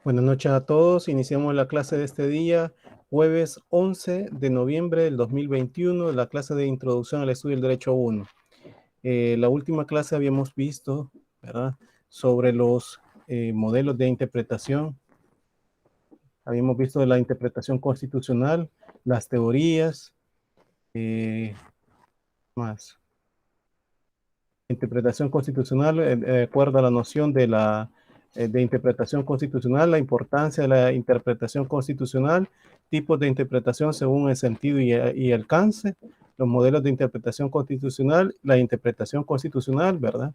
Buenas noches a todos. Iniciamos la clase de este día, jueves 11 de noviembre del 2021, la clase de Introducción al Estudio del Derecho 1. La última clase habíamos visto, ¿verdad?, sobre los modelos de interpretación. Habíamos visto la interpretación constitucional, las teorías, más. Interpretación constitucional, de acuerdo a la noción de interpretación constitucional, la importancia de la interpretación constitucional, tipos de interpretación según el sentido y alcance, los modelos de interpretación constitucional, la interpretación constitucional, ¿verdad?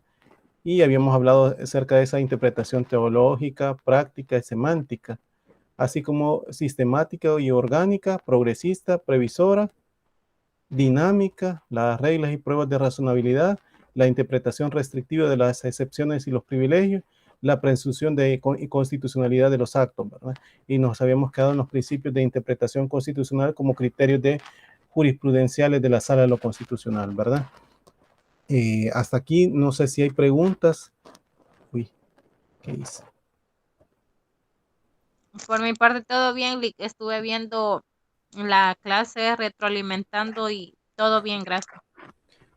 Y habíamos hablado acerca de esa interpretación teológica, práctica y semántica, así como sistemática y orgánica, progresista, previsora, dinámica, las reglas y pruebas de razonabilidad, la interpretación restrictiva de las excepciones y los privilegios, la presunción de constitucionalidad de los actos, ¿verdad? Y nos habíamos quedado en los principios de interpretación constitucional como criterios de jurisprudenciales de la Sala de lo Constitucional, ¿verdad? Hasta aquí, no sé si hay preguntas. Uy, ¿qué hice? Por mi parte, todo bien, Lick. Estuve viendo la clase, retroalimentando y todo bien, gracias.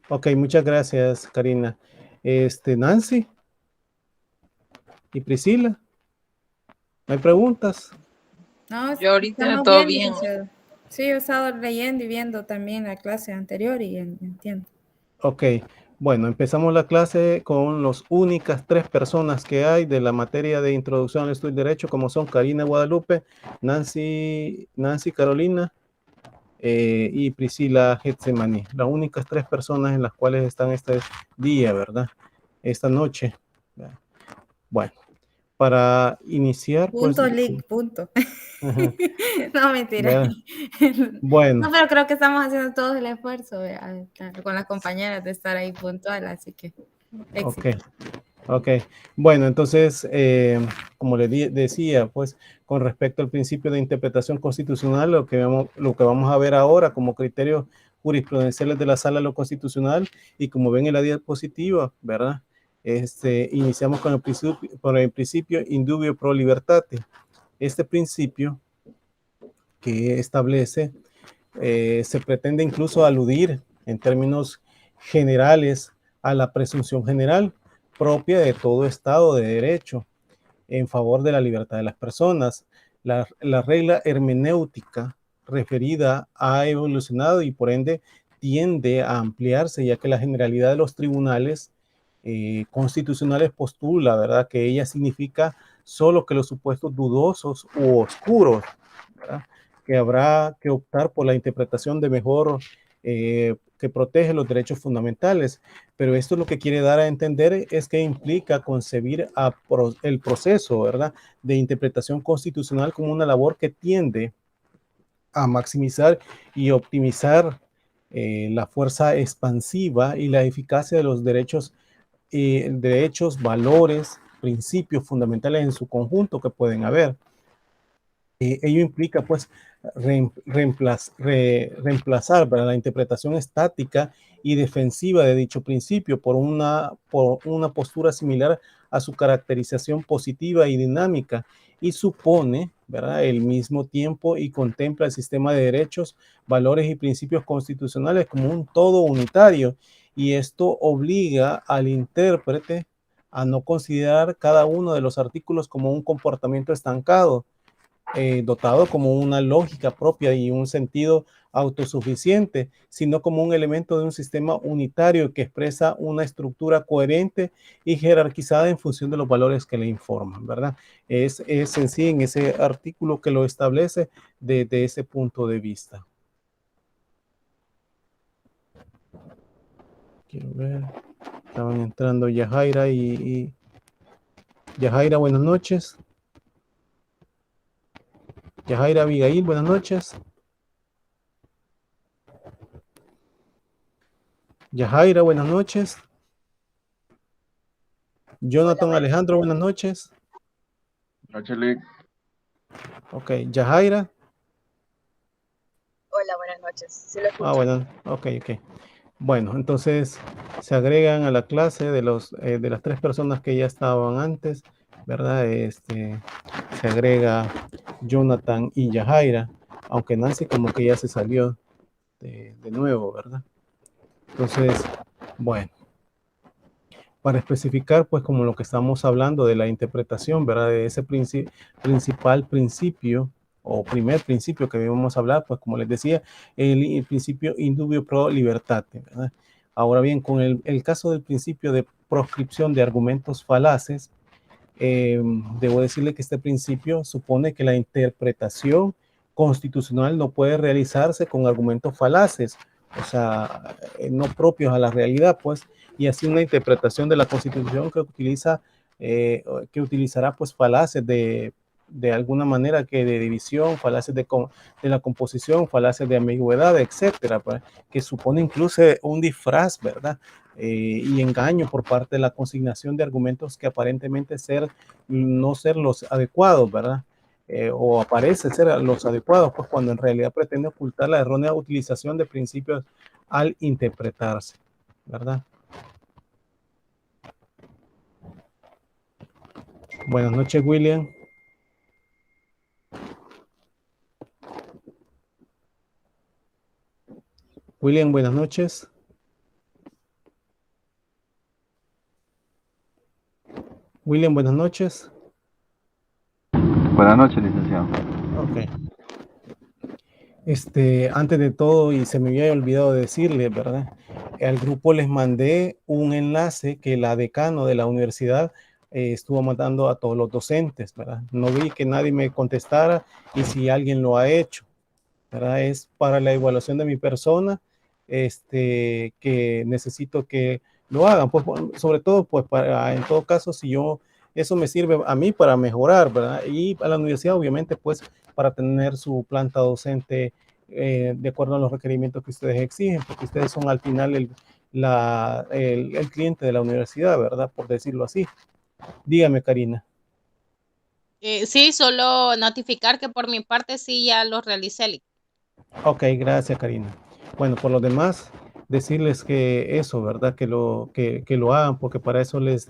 Ok, muchas gracias, Karina. Nancy y Priscila, ¿no hay preguntas? No, Yo ahorita estamos todo bien, bien. licenciado. Sí, he estado leyendo y viendo también la clase anterior y entiendo. Ok, bueno, empezamos la clase con las únicas 3 personas que hay de la materia de introducción al estudio del derecho, como son Karina Guadalupe, Nancy Carolina y Priscila Getsemaní. Las únicas 3 personas en las cuales están este día, ¿verdad? Esta noche. Bueno, para iniciar, pues... Punto, Lick, punto. Ajá, No, mentira. ¿verdad? Bueno. No, pero creo que estamos haciendo todo el esfuerzo con las compañeras de estar ahí puntual, así que éxito. Ok. Bueno, entonces, como le decía, pues, con respecto al principio de interpretación constitucional, lo que vamos a ver ahora como criterios jurisprudenciales de la Sala de lo Constitucional, y como ven en la diapositiva, ¿verdad? Iniciamos con el principio indubio pro libertate. Este principio que establece, se pretende incluso aludir en términos generales a la presunción general propia de todo Estado de Derecho en favor de la libertad de las personas. La regla hermenéutica referida ha evolucionado y por ende tiende a ampliarse, ya que la generalidad de los tribunales constitucionales postula, ¿verdad?, que ella significa solo que los supuestos dudosos u oscuros, ¿verdad?, que habrá que optar por la interpretación de mejor que protege los derechos fundamentales. Pero esto lo que quiere dar a entender es que implica concebir el proceso, ¿verdad?, de interpretación constitucional como una labor que tiende a maximizar y optimizar la fuerza expansiva y la eficacia de los derechos, valores, principios fundamentales en su conjunto que pueden haber. Ello implica, pues, reemplazar para la interpretación estática y defensiva de dicho principio por una postura similar a su caracterización positiva y dinámica, y supone, ¿verdad?, el mismo tiempo y contempla el sistema de derechos, valores y principios constitucionales como un todo unitario, y esto obliga al intérprete a no considerar cada uno de los artículos como un comportamiento estancado, dotado como una lógica propia y un sentido autosuficiente, sino como un elemento de un sistema unitario que expresa una estructura coherente y jerarquizada en función de los valores que le informan, ¿verdad? Es en sí, en ese artículo que lo establece desde ese punto de vista. Quiero ver, estaban entrando Yajaira y Yajaira, buenas noches. Yajaira Abigail, buenas noches. Yajaira, buenas noches. Jonathan Hola, Alejandro, buenas noches. Noche, Lick. Ok, Yajaira. Hola, buenas noches. Sí lo escucho. Bueno, ok. Bueno, entonces se agregan a la clase de las 3 personas que ya estaban antes, ¿verdad? Se se agrega Jonathan y Yajaira, aunque Nancy como que ya se salió de nuevo, ¿verdad? Entonces, bueno, para especificar, pues como lo que estamos hablando de la interpretación, ¿verdad? De ese principal principio o primer principio que debemos hablar, pues como les decía, el principio indubio pro libertate, ¿verdad? Ahora bien, con el caso del principio de proscripción de argumentos falaces, debo decirle que este principio supone que la interpretación constitucional no puede realizarse con argumentos falaces, o sea, no propios a la realidad, pues, y así una interpretación de la Constitución que utilizará pues falaces de alguna manera que de división, falaces de la composición, falaces de ambigüedad, etcétera, pues, que supone incluso un disfraz, ¿verdad? Y engaño por parte de la consignación de argumentos que aparentemente no ser los adecuados, ¿verdad? O aparece ser los adecuados, pues cuando en realidad pretende ocultar la errónea utilización de principios al interpretarse, ¿verdad? Buenas noches, William. William, buenas noches. William, buenas noches. Buenas noches, licenciado. Ok. Antes de todo, y se me había olvidado decirle, ¿verdad? Al grupo les mandé un enlace que la decano de la universidad estuvo mandando a todos los docentes, ¿verdad? No vi que nadie me contestara y si alguien lo ha hecho, ¿verdad? Es para la evaluación de mi persona, que necesito que lo hagan, pues sobre todo, pues en todo caso, eso me sirve a mí para mejorar, ¿verdad? Y a la universidad, obviamente, pues para tener su planta docente de acuerdo a los requerimientos que ustedes exigen, porque ustedes son al final el cliente de la universidad, ¿verdad? Por decirlo así. Dígame, Karina. Sí, solo notificar que por mi parte sí ya lo realicé. Ok, gracias, Karina. Bueno, por lo demás, decirles que eso, ¿verdad? Que lo hagan, porque para eso les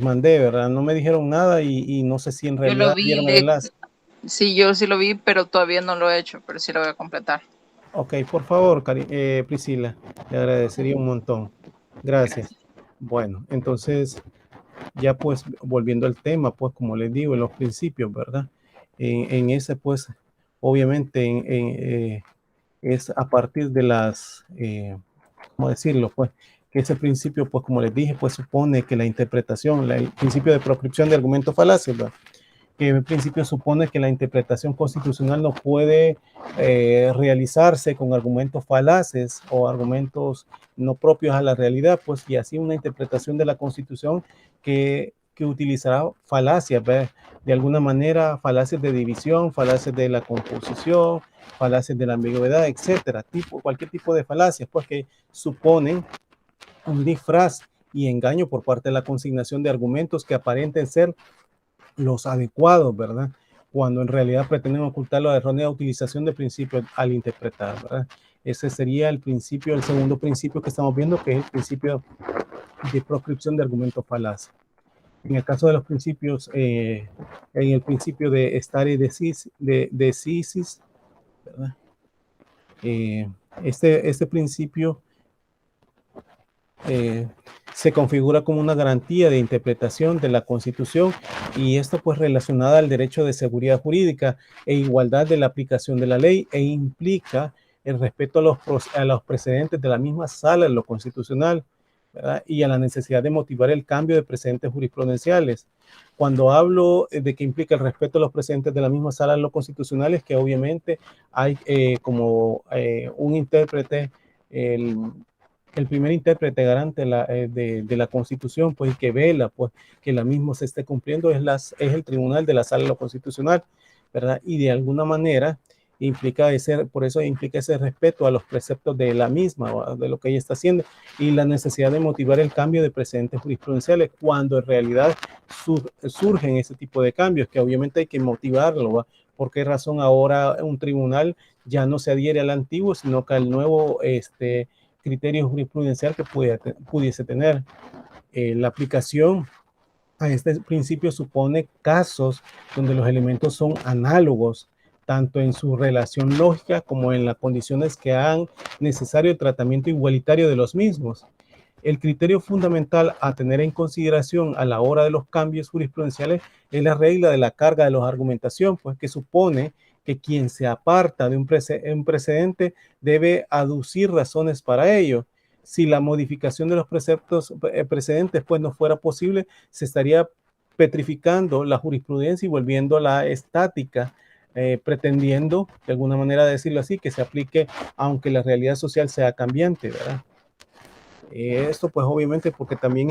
mandé, ¿verdad? No me dijeron nada y no sé si en Yo realidad lo vi, vieron el enlace. sí, yo sí lo vi, pero todavía no lo he hecho, pero sí lo voy a completar. Ok, por favor, Priscila, le agradecería un montón. Gracias. Bueno, entonces, ya pues, volviendo al tema, pues, como les digo, en los principios, ¿verdad? En ese, pues, obviamente, es a partir de ¿cómo decirlo? Pues que ese principio, pues como les dije, pues supone que la interpretación, el principio de proscripción de argumentos falaces, ¿verdad? Que el principio supone que la interpretación constitucional no puede realizarse con argumentos falaces o argumentos no propios a la realidad, pues y así una interpretación de la Constitución que utilizará falacias, ¿verdad? De alguna manera, falacias de división, falacias de la composición, falacias de la ambigüedad, etcétera, cualquier tipo de falacias, pues que suponen un disfraz y engaño por parte de la consignación de argumentos que aparenten ser los adecuados, ¿verdad? Cuando en realidad pretenden ocultar la errónea utilización de principios al interpretar, ¿verdad? Ese sería el segundo principio que estamos viendo, que es el principio de proscripción de argumentos falaces. En el caso de los principios, en el principio de stare decisis, ¿verdad? Este principio se configura como una garantía de interpretación de la Constitución y esto pues relacionada al derecho de seguridad jurídica e igualdad de la aplicación de la ley e implica el respeto a los precedentes de la misma sala en lo constitucional, ¿verdad? Y a la necesidad de motivar el cambio de precedentes jurisprudenciales. Cuando hablo de que implica el respeto a los precedentes de la misma sala en lo constitucional es que obviamente hay como un intérprete, el primer intérprete garante de la Constitución, pues, y que vela, pues, que la misma se esté cumpliendo es el Tribunal de la Sala de lo Constitucional, ¿verdad? Y de alguna manera por eso implica ese respeto a los preceptos de la misma, de lo que ella está haciendo, y la necesidad de motivar el cambio de precedentes jurisprudenciales cuando en realidad surgen ese tipo de cambios, que obviamente hay que motivarlo, ¿va? ¿Por qué razón ahora un tribunal ya no se adhiere al antiguo, sino que al nuevo criterio jurisprudencial que pudiese tener? La aplicación a este principio supone casos donde los elementos son análogos, tanto en su relación lógica como en las condiciones que hagan necesario el tratamiento igualitario de los mismos. El criterio fundamental a tener en consideración a la hora de los cambios jurisprudenciales es la regla de la carga de la argumentación, pues que supone que quien se aparta de un precedente debe aducir razones para ello. Si la modificación de los preceptos precedentes pues no fuera posible, se estaría petrificando la jurisprudencia y volviéndola estática, pretendiendo, de alguna manera decirlo así, que se aplique aunque la realidad social sea cambiante, ¿verdad? Esto pues obviamente porque también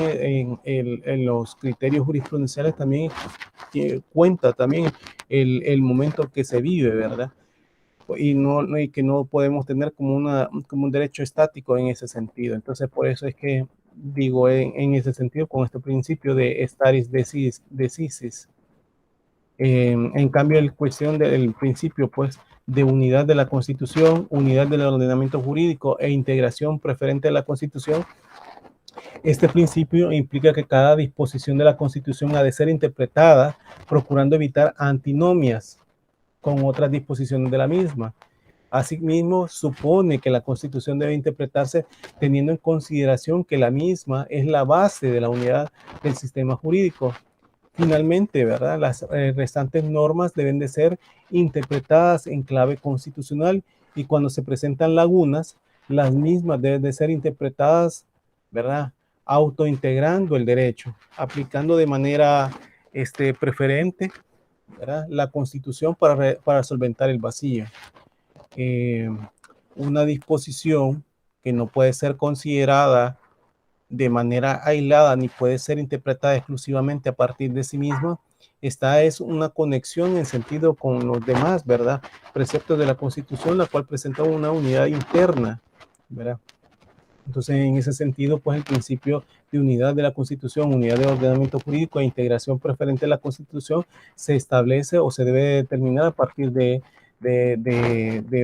en los criterios jurisprudenciales también cuenta también el momento que se vive, ¿verdad? Y que no podemos tener como un derecho estático en ese sentido. Entonces por eso es que digo en ese sentido con este principio de staris decisis. En cambio, la cuestión del principio, pues, de unidad de la Constitución, unidad del ordenamiento jurídico e integración preferente de la Constitución, este principio implica que cada disposición de la Constitución ha de ser interpretada procurando evitar antinomias con otras disposiciones de la misma. Asimismo, supone que la Constitución debe interpretarse teniendo en consideración que la misma es la base de la unidad del sistema jurídico. Finalmente, ¿verdad? Las restantes normas deben de ser interpretadas en clave constitucional y cuando se presentan lagunas, las mismas deben de ser interpretadas, ¿verdad? Autointegrando el derecho, aplicando de manera preferente, ¿verdad? La Constitución para solventar el vacío. Una disposición que no puede ser considerada de manera aislada ni puede ser interpretada exclusivamente a partir de sí misma, esta es una conexión en sentido con los demás, ¿verdad? Preceptos de la Constitución, la cual presenta una unidad interna, ¿verdad? Entonces, en ese sentido, pues el principio de unidad de la Constitución, unidad de ordenamiento jurídico e integración preferente de la Constitución se establece o se debe determinar a partir de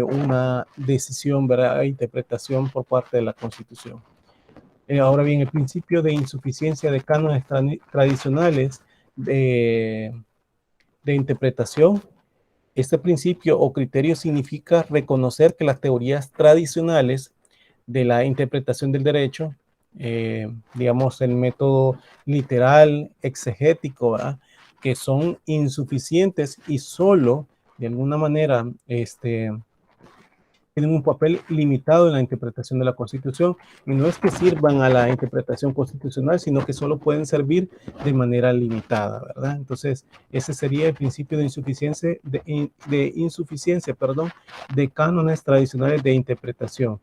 una decisión, ¿verdad? E interpretación por parte de la Constitución. Ahora bien, el principio de insuficiencia de cánones tradicionales de interpretación, este principio o criterio significa reconocer que las teorías tradicionales de la interpretación del derecho, digamos el método literal, exegético, ¿verdad? Que son insuficientes y solo de alguna manera tienen un papel limitado en la interpretación de la Constitución, y no es que sirvan a la interpretación constitucional, sino que solo pueden servir de manera limitada, ¿verdad? Entonces, ese sería el principio de insuficiencia, de cánones tradicionales de interpretación.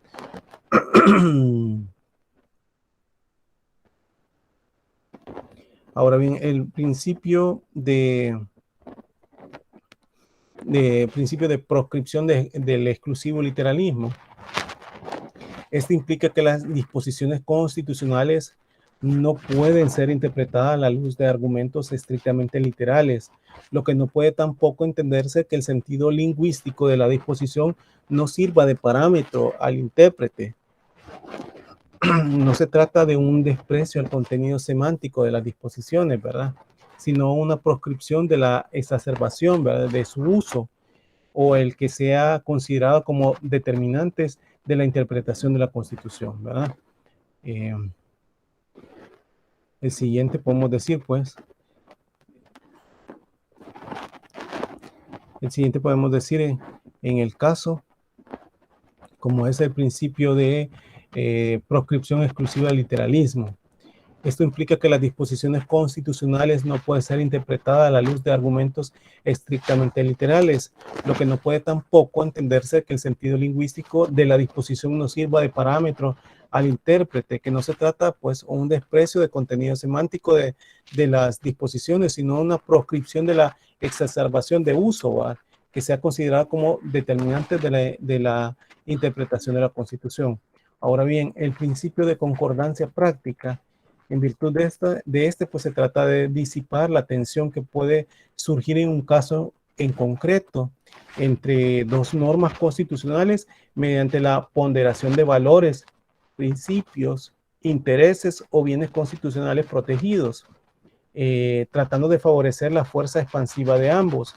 Ahora bien, el principio de proscripción del exclusivo literalismo. Este implica que las disposiciones constitucionales no pueden ser interpretadas a la luz de argumentos estrictamente literales, lo que no puede tampoco entenderse que el sentido lingüístico de la disposición no sirva de parámetro al intérprete. No se trata de un desprecio al contenido semántico de las disposiciones, ¿verdad? Sino una proscripción de la exacerbación, ¿verdad? De su uso, o el que sea considerado como determinantes de la interpretación de la Constitución, ¿verdad? El siguiente podemos decir, pues, en el caso, como es el principio de proscripción exclusiva del literalismo. Esto implica que las disposiciones constitucionales no pueden ser interpretadas a la luz de argumentos estrictamente literales, lo que no puede tampoco entenderse que el sentido lingüístico de la disposición no sirva de parámetro al intérprete, que no se trata pues un desprecio de contenido semántico de las disposiciones, sino una proscripción de la exacerbación de uso, ¿verdad? Que sea considerada como determinante de la interpretación de la Constitución. Ahora bien, el principio de concordancia práctica, en virtud de este, pues se trata de disipar la tensión que puede surgir en un caso en concreto entre dos normas constitucionales mediante la ponderación de valores, principios, intereses o bienes constitucionales protegidos. tratando de favorecer la fuerza expansiva de ambos.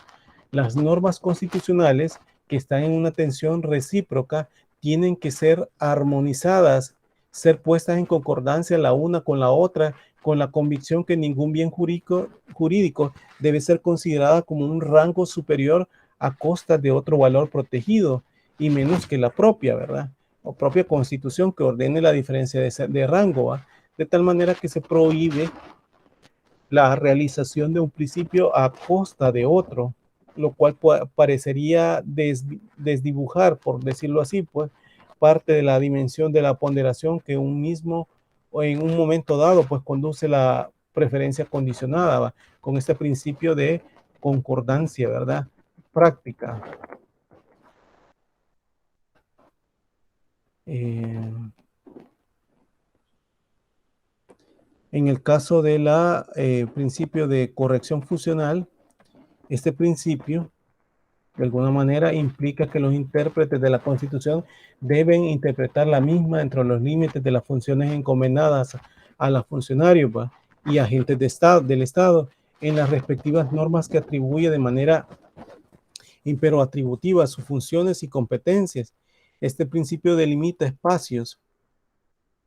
Las normas constitucionales que están en una tensión recíproca tienen que ser armonizadas, ser puestas en concordancia la una con la otra, con la convicción que ningún bien jurídico debe ser considerada como un rango superior a costa de otro valor protegido, y menos que la propia, ¿verdad? O propia constitución que ordene la diferencia de rango, ¿va? De tal manera que se prohíbe la realización de un principio a costa de otro, lo cual parecería desdibujar, por decirlo así, pues, parte de la dimensión de la ponderación que un mismo o en un momento dado pues conduce la preferencia condicionada, ¿va? Con este principio de concordancia, ¿verdad? Práctica. En el caso de la principio de corrección funcional, este principio de alguna manera implica que los intérpretes de la Constitución deben interpretar la misma entre los límites de las funciones encomendadas a los funcionarios, ¿va? Y agentes del Estado en las respectivas normas que atribuye de manera imperativa sus funciones y competencias. Este principio delimita espacios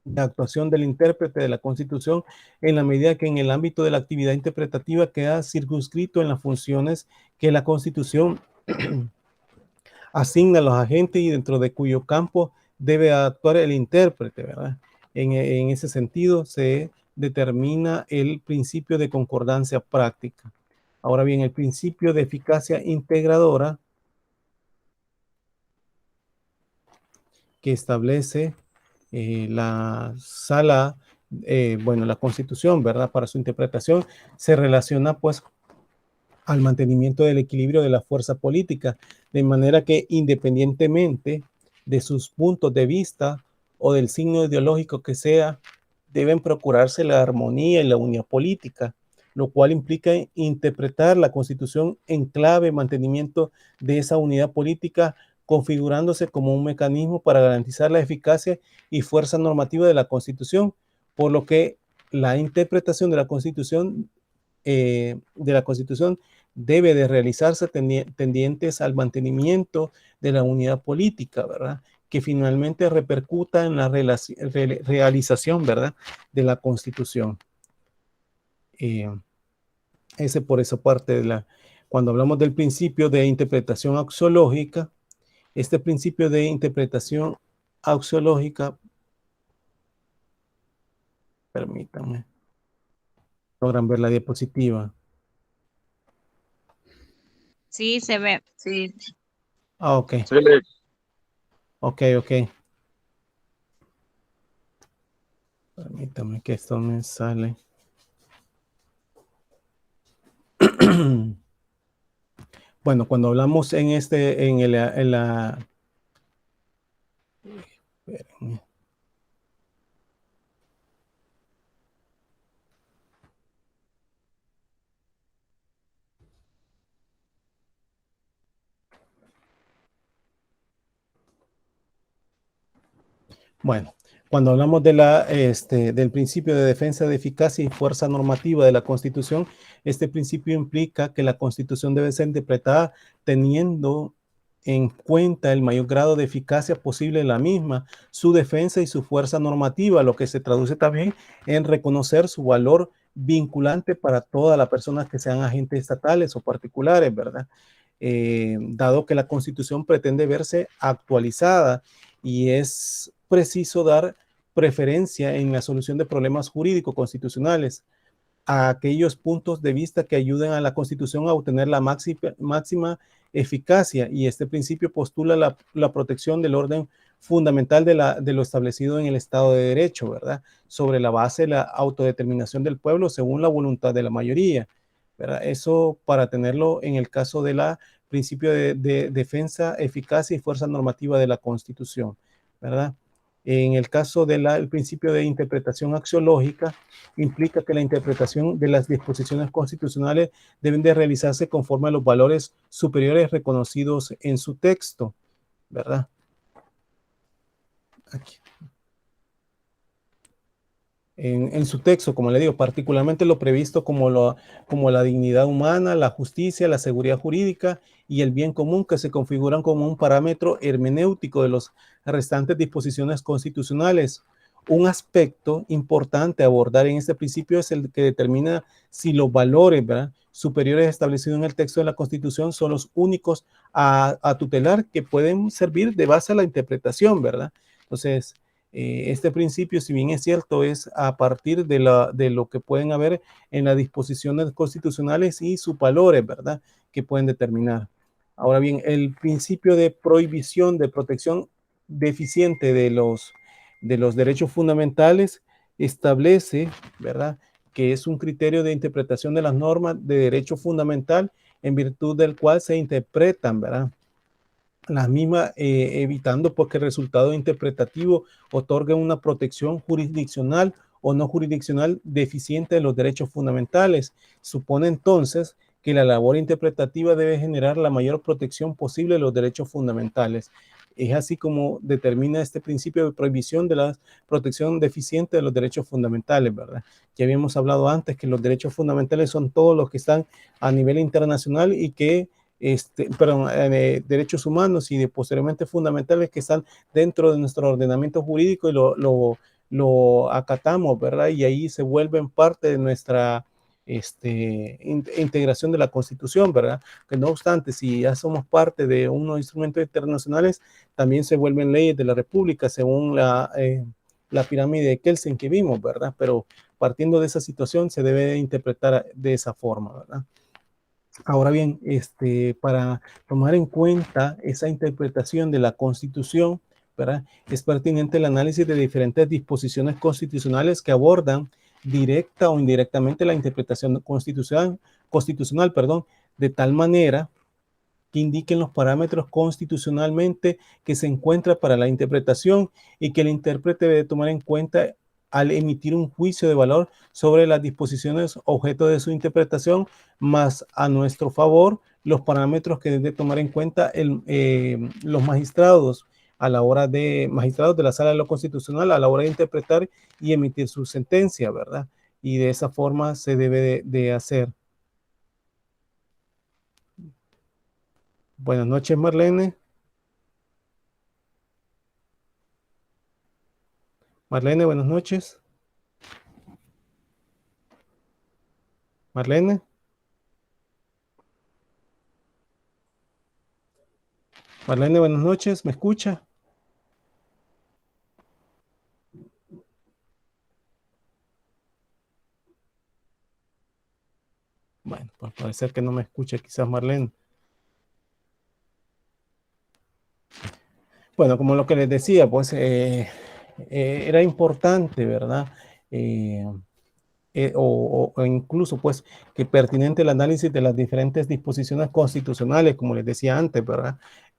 de actuación del intérprete de la Constitución en la medida que en el ámbito de la actividad interpretativa queda circunscrito en las funciones que la Constitución asigna a los agentes y dentro de cuyo campo debe actuar el intérprete, ¿verdad? En ese sentido se determina el principio de concordancia práctica. Ahora bien, el principio de eficacia integradora que establece la sala, la Constitución, ¿verdad? Para su interpretación se relaciona pues al mantenimiento del equilibrio de la fuerza política, de manera que independientemente de sus puntos de vista o del signo ideológico que sea, deben procurarse la armonía y la unidad política, lo cual implica interpretar la Constitución en clave mantenimiento de esa unidad política, configurándose como un mecanismo para garantizar la eficacia y fuerza normativa de la Constitución, por lo que la interpretación de la Constitución debe de realizarse tendientes al mantenimiento de la unidad política, ¿verdad? Que finalmente repercuta en la realización, ¿verdad? De la Constitución. Ese por esa parte cuando hablamos del principio de interpretación axiológica, este principio de interpretación axiológica, permítanme, logran ver la diapositiva. Sí, se ve. Sí. Sí, Ok. Permítame que esto me sale. Bueno, cuando hablamos espérenme. Bueno, cuando hablamos del principio de defensa de eficacia y fuerza normativa de la Constitución, este principio implica que la Constitución debe ser interpretada teniendo en cuenta el mayor grado de eficacia posible de la misma, su defensa y su fuerza normativa, lo que se traduce también en reconocer su valor vinculante para todas las personas que sean agentes estatales o particulares, ¿verdad? Dado que la Constitución pretende verse actualizada y es preciso dar preferencia en la solución de problemas jurídicos constitucionales a aquellos puntos de vista que ayuden a la Constitución a obtener la máxima eficacia, y este principio postula la protección del orden fundamental de lo establecido en el Estado de Derecho, ¿verdad? Sobre la base de la autodeterminación del pueblo según la voluntad de la mayoría, ¿verdad? Eso para tenerlo en el caso de la principio de defensa, eficacia y fuerza normativa de la Constitución, ¿verdad? En el caso del principio de interpretación axiológica, implica que la interpretación de las disposiciones constitucionales deben de realizarse conforme a los valores superiores reconocidos en su texto, ¿verdad? Aquí. en su texto, como le digo, particularmente lo previsto como la dignidad humana, la justicia, la seguridad jurídica y el bien común, que se configuran como un parámetro hermenéutico de las restantes disposiciones constitucionales. Un aspecto importante a abordar en este principio es el que determina si los valores, ¿verdad?, superiores establecidos en el texto de la Constitución son los únicos a tutelar, que pueden servir de base a la interpretación, ¿verdad? Entonces, este principio, si bien es cierto, es a partir de lo que pueden haber en las disposiciones constitucionales y sus valores, ¿verdad?, que pueden determinar. Ahora bien, el principio de prohibición de protección deficiente de los derechos fundamentales establece, ¿verdad?, que es un criterio de interpretación de las normas de derecho fundamental en virtud del cual se interpretan, ¿verdad?, las mismas, evitando porque el resultado interpretativo otorgue una protección jurisdiccional o no jurisdiccional deficiente de los derechos fundamentales. Supone entonces que la labor interpretativa debe generar la mayor protección posible de los derechos fundamentales. Es así como determina este principio de prohibición de la protección deficiente de los derechos fundamentales, ¿verdad? Ya habíamos hablado antes que los derechos fundamentales son todos los que están a nivel internacional y que derechos humanos y posteriormente fundamentales que están dentro de nuestro ordenamiento jurídico y lo acatamos, ¿verdad? Y ahí se vuelven parte de nuestra integración de la Constitución, ¿verdad? Que no obstante, si ya somos parte de unos instrumentos internacionales, también se vuelven leyes de la República según la pirámide de Kelsen que vimos, ¿verdad? Pero partiendo de esa situación se debe interpretar de esa forma, ¿verdad? Ahora bien, para tomar en cuenta esa interpretación de la Constitución, ¿verdad?, es pertinente el análisis de diferentes disposiciones constitucionales que abordan directa o indirectamente la interpretación constitucional, de tal manera que indiquen los parámetros constitucionalmente que se encuentra para la interpretación y que el intérprete debe tomar en cuenta al emitir un juicio de valor sobre las disposiciones objeto de su interpretación, más a nuestro favor los parámetros que debe tomar en cuenta los magistrados de la Sala de lo Constitucional a la hora de interpretar y emitir su sentencia, ¿verdad? Y de esa forma se debe de hacer. Buenas noches, Marlene. Marlene, buenas noches. Marlene. Marlene, buenas noches. ¿Me escucha? Bueno, pues parece que no me escucha quizás Marlene. Bueno, como lo que les decía, pues era importante, ¿verdad? O incluso, pues, que pertinente el análisis de las diferentes disposiciones constitucionales, como les decía antes, ¿verdad?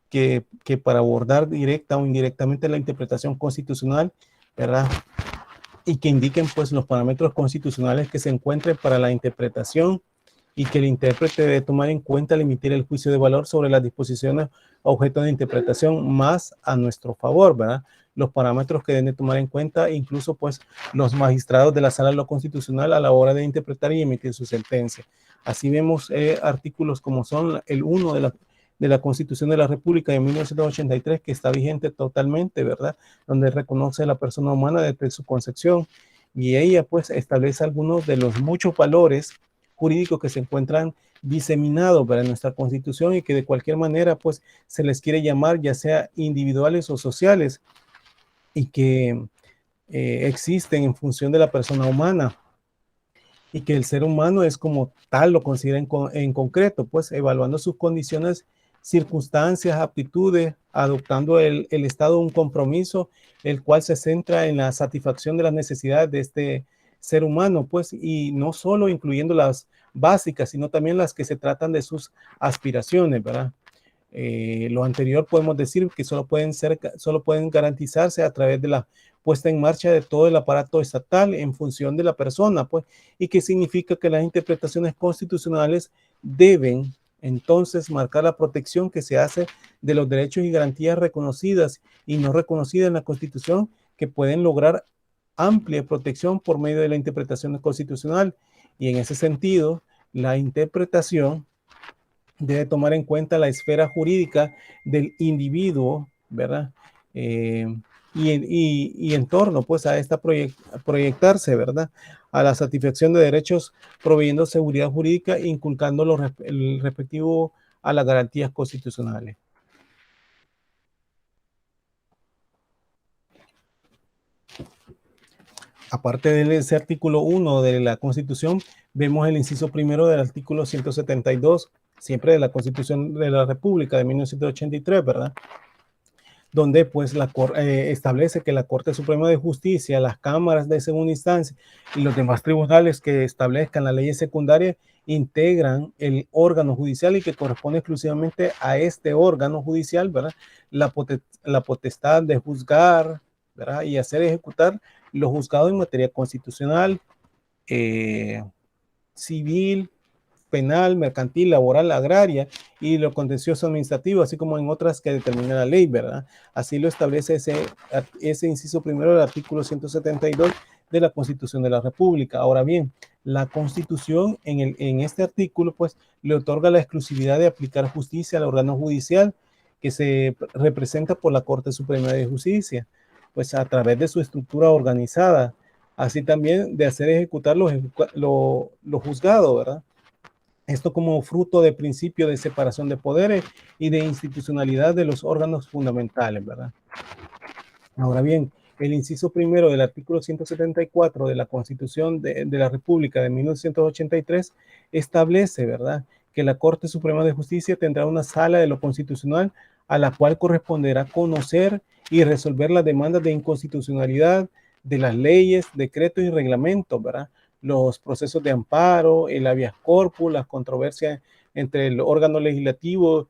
Que para abordar directa o indirectamente la interpretación constitucional, ¿verdad?, y que indiquen, pues, los parámetros constitucionales que se encuentren para la interpretación y que el intérprete debe tomar en cuenta al emitir el juicio de valor sobre las disposiciones objeto de interpretación más a nuestro favor, ¿verdad? Los parámetros que deben de tomar en cuenta, incluso pues los magistrados de la Sala de lo Constitucional a la hora de interpretar y emitir su sentencia. Así vemos artículos como son el 1 de la Constitución de la República de 1983, que está vigente totalmente, ¿verdad? Donde reconoce a la persona humana desde su concepción y ella pues establece algunos de los muchos valores jurídicos que se encuentran diseminados para nuestra Constitución y que de cualquier manera pues se les quiere llamar ya sea individuales o sociales y que existen en función de la persona humana y que el ser humano es como tal, lo considera en concreto, pues evaluando sus condiciones, circunstancias, aptitudes, adoptando el estado de un compromiso, el cual se centra en la satisfacción de las necesidades de este ser humano, pues, y no solo incluyendo las básicas, sino también las que se tratan de sus aspiraciones, ¿verdad? Lo anterior podemos decir que solo pueden garantizarse a través de la puesta en marcha de todo el aparato estatal en función de la persona, pues, y que significa que las interpretaciones constitucionales deben entonces marcar la protección que se hace de los derechos y garantías reconocidas y no reconocidas en la Constitución que pueden lograr amplia protección por medio de la interpretación constitucional, y en ese sentido, la interpretación debe tomar en cuenta la esfera jurídica del individuo, ¿verdad? Y en torno, pues, a esta proyectarse, ¿verdad? A la satisfacción de derechos, proveyendo seguridad jurídica, inculcando el respectivo a las garantías constitucionales. Aparte de ese artículo 1 de la Constitución, vemos el inciso primero del artículo 172, siempre de la Constitución de la República de 1983, ¿verdad? Donde pues establece que la Corte Suprema de Justicia, las cámaras de segunda instancia y los demás tribunales que establezcan las leyes secundarias integran el órgano judicial y que corresponde exclusivamente a este órgano judicial, ¿verdad? La potestad de juzgar, ¿verdad? Y hacer ejecutar los juzgados en materia constitucional, civil, penal, mercantil, laboral, agraria y lo contencioso administrativo, así como en otras que determina la ley, ¿verdad? Así lo establece ese inciso primero del artículo 172 de la Constitución de la República. Ahora bien, la Constitución en este artículo, pues, le otorga la exclusividad de aplicar justicia al órgano judicial que se representa por la Corte Suprema de Justicia, pues a través de su estructura organizada, así también de hacer ejecutar los juzgados, ¿verdad? Esto como fruto del principio de separación de poderes y de institucionalidad de los órganos fundamentales, ¿verdad? Ahora bien, el inciso primero del artículo 174 de la Constitución de la República de 1983 establece, ¿verdad?, que la Corte Suprema de Justicia tendrá una sala de lo constitucional a la cual corresponderá conocer y resolver las demandas de inconstitucionalidad de las leyes, decretos y reglamentos, ¿verdad? Los procesos de amparo, el habeas corpus, las controversias entre el órgano legislativo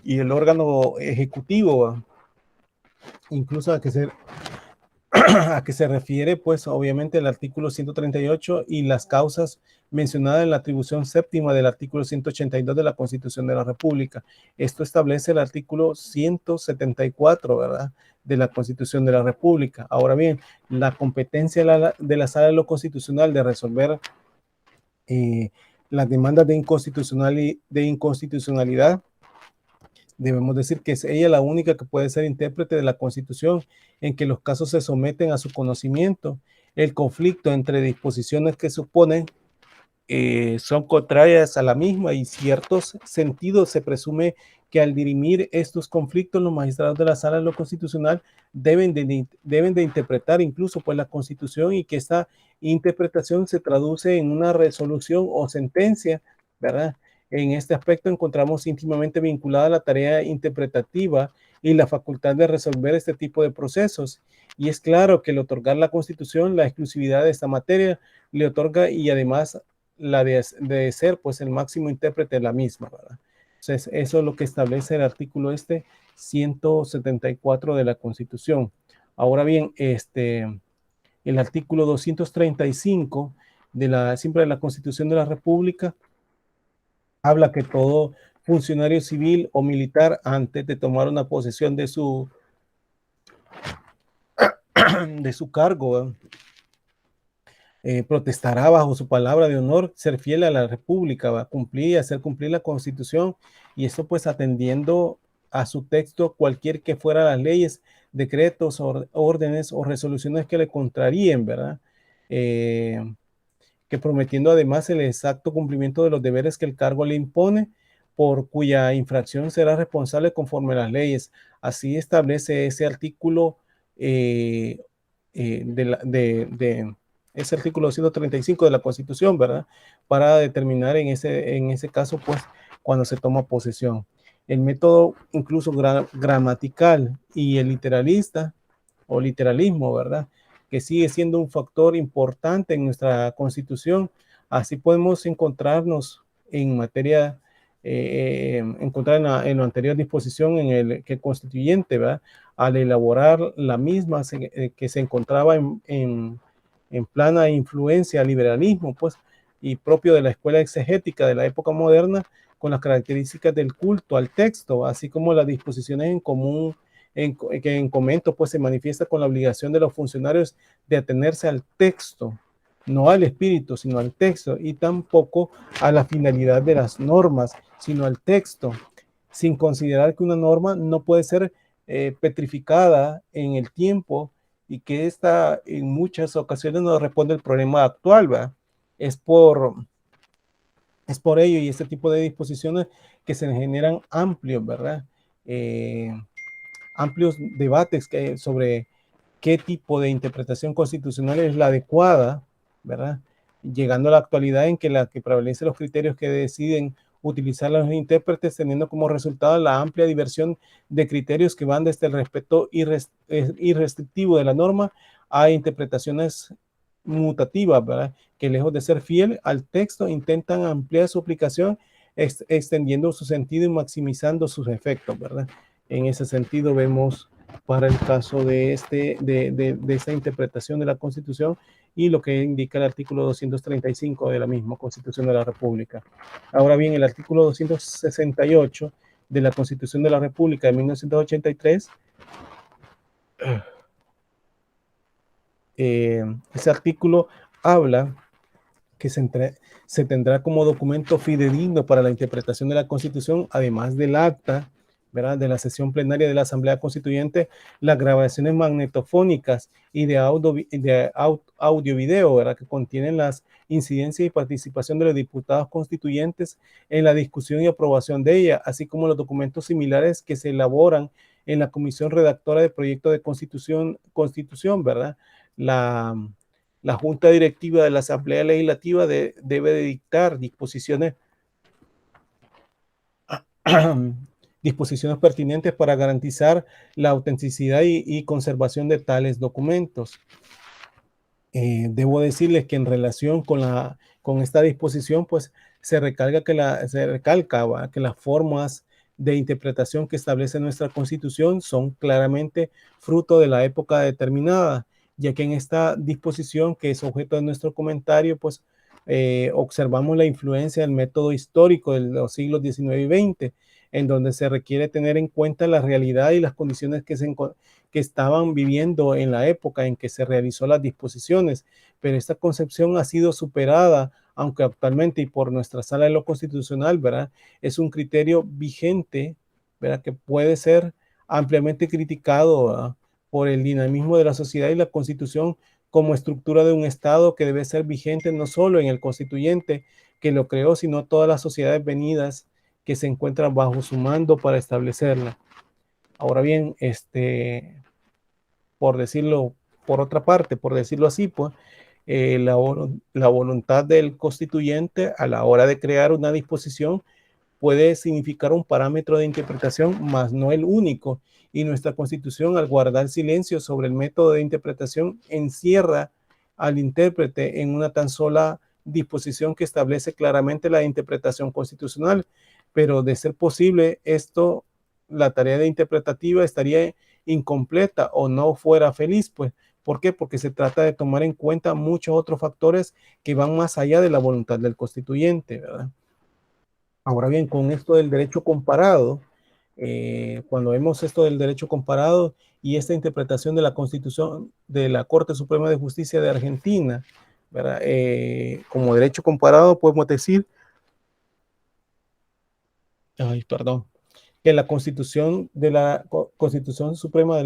y el órgano ejecutivo, ¿verdad? Incluso a que se refiere, pues, obviamente, el artículo 138 y las causas mencionadas en la atribución séptima del artículo 182 de la Constitución de la República. Esto establece el artículo 174, ¿verdad?, de la Constitución de la República. Ahora bien, la competencia de la Sala de lo Constitucional de resolver las demandas de inconstitucionalidad, debemos decir que es ella la única que puede ser intérprete de la Constitución, en que los casos se someten a su conocimiento. El conflicto entre disposiciones que suponen son contrarias a la misma y ciertos sentidos se presume que al dirimir estos conflictos los magistrados de la Sala de lo Constitucional deben de interpretar incluso pues la Constitución, y que esta interpretación se traduce en una resolución o sentencia, ¿verdad? En este aspecto encontramos íntimamente vinculada la tarea interpretativa y la facultad de resolver este tipo de procesos. Y es claro que el otorgar la Constitución la exclusividad de esta materia le otorga, y además la de ser pues el máximo intérprete de la misma, ¿verdad? Entonces, eso es lo que establece el artículo 174 de la Constitución. Ahora bien, el artículo 235 siempre de la Constitución de la República habla que todo funcionario civil o militar, antes de tomar una posesión de su cargo, protestará bajo su palabra de honor ser fiel a la República, va a hacer cumplir la Constitución, y esto pues atendiendo a su texto cualquier que fuera las leyes, decretos, órdenes o resoluciones que le contraríen, ¿verdad? Que prometiendo además el exacto cumplimiento de los deberes que el cargo le impone, por cuya infracción será responsable conforme a las leyes. Así establece ese artículo ese artículo 135 de la Constitución, ¿verdad? Para determinar en ese caso, pues, cuando se toma posesión. El método incluso gramatical y el literalista o literalismo, ¿verdad?, que sigue siendo un factor importante en nuestra Constitución. Así podemos encontrarnos en materia, encontrar en la anterior disposición en el que constituyente, ¿verdad?, al elaborar la misma que se encontraba en plana influencia al liberalismo, pues, y propio de la escuela exegética de la época moderna, con las características del culto al texto, así como las disposiciones en común que en comento pues se manifiesta con la obligación de los funcionarios de atenerse al texto, no al espíritu, sino al texto, y tampoco a la finalidad de las normas, sino al texto, sin considerar que una norma no puede ser petrificada en el tiempo y que esta en muchas ocasiones no responde al problema actual, ¿verdad? Es por ello y este tipo de disposiciones que se generan amplios, ¿verdad? Amplios debates sobre qué tipo de interpretación constitucional es la adecuada, ¿verdad? Llegando a la actualidad en que la que prevalece los criterios que deciden utilizar los intérpretes, teniendo como resultado la amplia diversión de criterios que van desde el respeto irrestrictivo de la norma a interpretaciones mutativas, ¿verdad? Que lejos de ser fiel al texto, intentan ampliar su aplicación, extendiendo su sentido y maximizando sus efectos, ¿verdad? En ese sentido vemos para el caso de esta interpretación de la Constitución y lo que indica el artículo 235 de la misma Constitución de la República. Ahora bien, el artículo 268 de la Constitución de la República de 1983, ese artículo habla que se tendrá como documento fidedigno para la interpretación de la Constitución, además del acta, ¿verdad?, de la sesión plenaria de la Asamblea Constituyente, las grabaciones magnetofónicas y de audio-video, ¿verdad?, que contienen las incidencias y participación de los diputados constituyentes en la discusión y aprobación de ella, así como los documentos similares que se elaboran en la comisión redactora de proyecto de constitución, ¿verdad? La Junta Directiva de la Asamblea Legislativa debe de dictar disposiciones pertinentes para garantizar la autenticidad y conservación de tales documentos. Debo decirles que en relación con esta disposición, pues se recalca que las formas de interpretación que establece nuestra Constitución son claramente fruto de la época determinada, ya que en esta disposición, que es objeto de nuestro comentario, pues observamos la influencia del método histórico de los siglos XIX y XX, en donde se requiere tener en cuenta la realidad y las condiciones que estaban viviendo en la época en que se realizó las disposiciones, pero esta concepción ha sido superada, aunque actualmente y por nuestra Sala de lo Constitucional, ¿verdad?, es un criterio vigente, ¿verdad?, que puede ser ampliamente criticado, ¿verdad?, por el dinamismo de la sociedad y la Constitución como estructura de un Estado que debe ser vigente no solo en el constituyente que lo creó, sino todas las sociedades venidas que se encuentran bajo su mando para establecerla. Ahora bien, por decirlo, por otra parte, por decirlo así, pues, la voluntad del constituyente a la hora de crear una disposición puede significar un parámetro de interpretación, mas no el único, y nuestra Constitución, al guardar silencio sobre el método de interpretación, encierra al intérprete en una tan sola disposición que establece claramente la interpretación constitucional, pero de ser posible esto, la tarea de interpretativa estaría incompleta o no fuera feliz, pues. ¿Por qué? Porque se trata de tomar en cuenta muchos otros factores que van más allá de la voluntad del constituyente, ¿verdad? Ahora bien, con esto del derecho comparado, cuando vemos esto del derecho comparado y esta interpretación de la Constitución de la Corte Suprema de Justicia de Argentina, ¿verdad?, como derecho comparado podemos decir, que la Constitución de la Constitución Suprema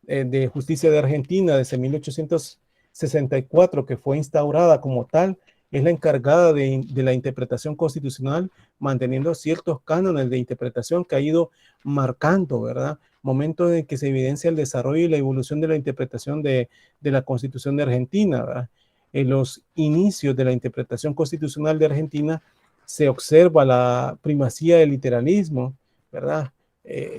de Justicia de Argentina desde 1864, que fue instaurada como tal, es la encargada de la interpretación constitucional, manteniendo ciertos cánones de interpretación que ha ido marcando, ¿verdad?, momentos en que se evidencia el desarrollo y la evolución de la interpretación de la Constitución de Argentina, ¿verdad? En los inicios de la interpretación constitucional de Argentina se observa la primacía del literalismo, ¿verdad?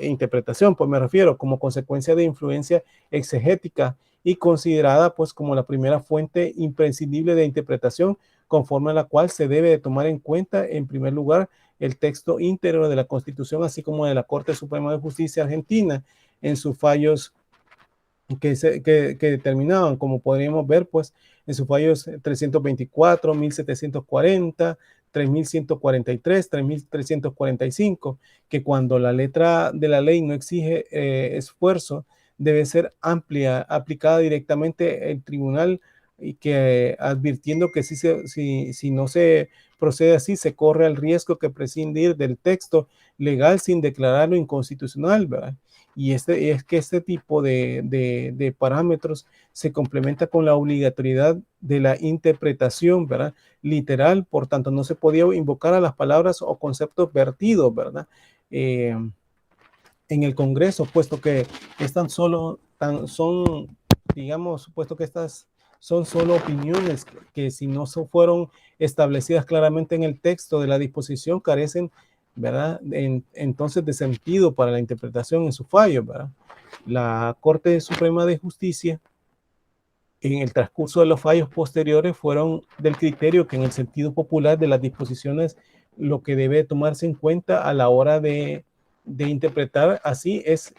Interpretación, pues me refiero, como consecuencia de influencia exegética y considerada pues como la primera fuente imprescindible de interpretación, conforme a la cual se debe de tomar en cuenta en primer lugar el texto íntegro de la Constitución, así como de la Corte Suprema de Justicia Argentina en sus fallos que determinaban, como podríamos ver, pues en sus fallos 324, 1740, 3143, 3345, que cuando la letra de la ley no exige esfuerzo, debe ser aplicada directamente el tribunal, y que advirtiendo que si no se procede así, se corre el riesgo que prescindir del texto legal sin declararlo inconstitucional, ¿verdad? Y es que este tipo de parámetros se complementa con la obligatoriedad de la interpretación, ¿verdad? Literal, por tanto, no se podía invocar a las palabras o conceptos vertidos, ¿verdad? En el Congreso, puesto que puesto que estas son solo opiniones que si no fueron establecidas claramente en el texto de la disposición, carecen, ¿verdad? Entonces de sentido para la interpretación en su fallo, ¿verdad? La Corte Suprema de Justicia, en el transcurso de los fallos posteriores, fueron del criterio que en el sentido popular de las disposiciones, lo que debe tomarse en cuenta a la hora de interpretar así es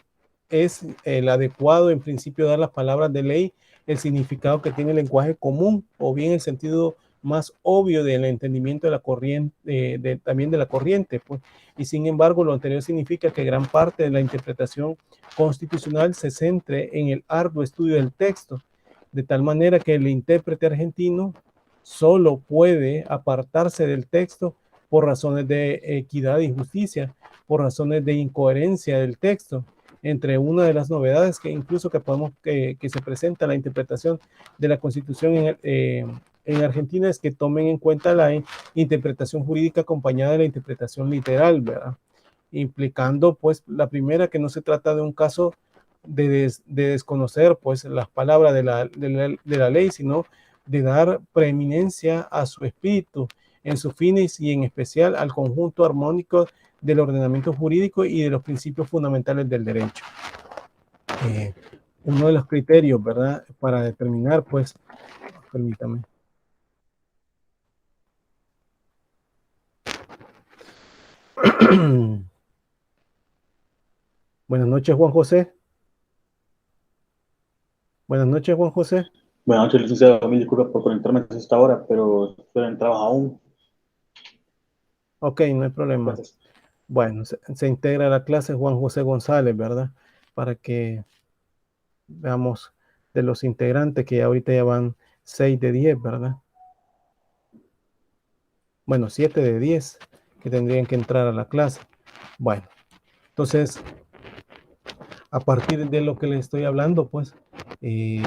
el adecuado, en principio, dar las palabras de ley el significado que tiene el lenguaje común, o bien el sentido más obvio del entendimiento de la corriente, también de la corriente, pues. Y sin embargo, lo anterior significa que gran parte de la interpretación constitucional se centre en el arduo estudio del texto, de tal manera que el intérprete argentino solo puede apartarse del texto por razones de equidad y justicia, por razones de incoherencia del texto. Entre una de las novedades que incluso que se presenta la interpretación de la Constitución en Argentina es que tomen en cuenta la interpretación jurídica acompañada de la interpretación literal, ¿verdad? Implicando, pues, la primera, que no se trata de un caso de desconocer, pues, las palabras de la ley, sino de dar preeminencia a su espíritu, en sus fines y en especial al conjunto armónico del ordenamiento jurídico y de los principios fundamentales del derecho. Uno de los criterios, ¿verdad?, para determinar, pues, permítame. Buenas noches, Juan José. Buenas noches, Juan José. Buenas noches, licenciado. Mil disculpas por conectarme a esta hora, pero estoy en trabajo aún. Ok, no hay problema. Gracias. Bueno, se integra a la clase Juan José González, ¿verdad? Para que veamos de los integrantes, que ahorita ya van 6 de 10, ¿verdad? Bueno, 7 de 10 que tendrían que entrar a la clase. Bueno, entonces, a partir de lo que les estoy hablando, pues, el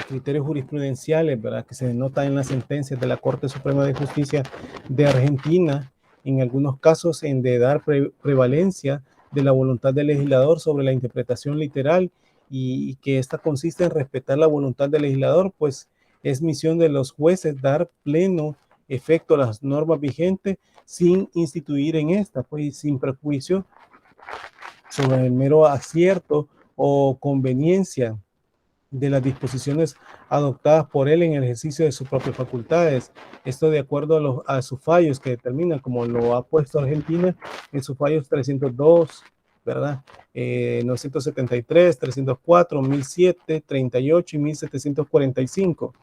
criterio jurisprudencial, ¿verdad?, que se denota en las sentencias de la Corte Suprema de Justicia de Argentina, en algunos casos en de dar prevalencia de la voluntad del legislador sobre la interpretación literal, y que esta consiste en respetar la voluntad del legislador, pues es misión de los jueces dar pleno efecto a las normas vigentes sin instituir en esta, pues sin prejuicio sobre el mero acierto o conveniencia de las disposiciones adoptadas por él en el ejercicio de sus propias facultades. Esto de acuerdo a sus fallos que determinan, como lo ha puesto Argentina en sus fallos 302, ¿verdad? 973, 304, 1007, 38 y 1745.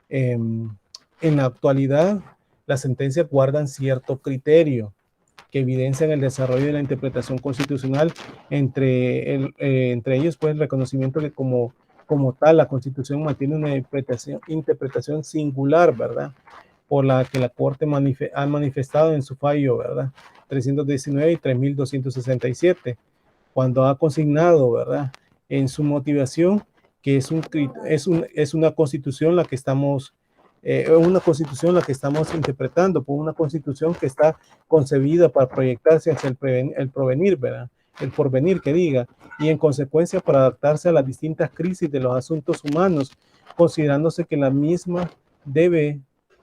En la actualidad, las sentencias guardan cierto criterio que evidencian el desarrollo de la interpretación constitucional, entre ellos, pues, el reconocimiento de como tal, la Constitución mantiene una interpretación singular, ¿verdad?, por la que la Corte ha manifestado en su fallo, ¿verdad?, 319 y 3267, cuando ha consignado, ¿verdad?, en su motivación que es una Constitución la que estamos interpretando, por una Constitución que está concebida para proyectarse hacia el porvenir, ¿verdad?, el porvenir, que diga, y en consecuencia para adaptarse a las distintas crisis de los asuntos humanos, considerándose que la misma debe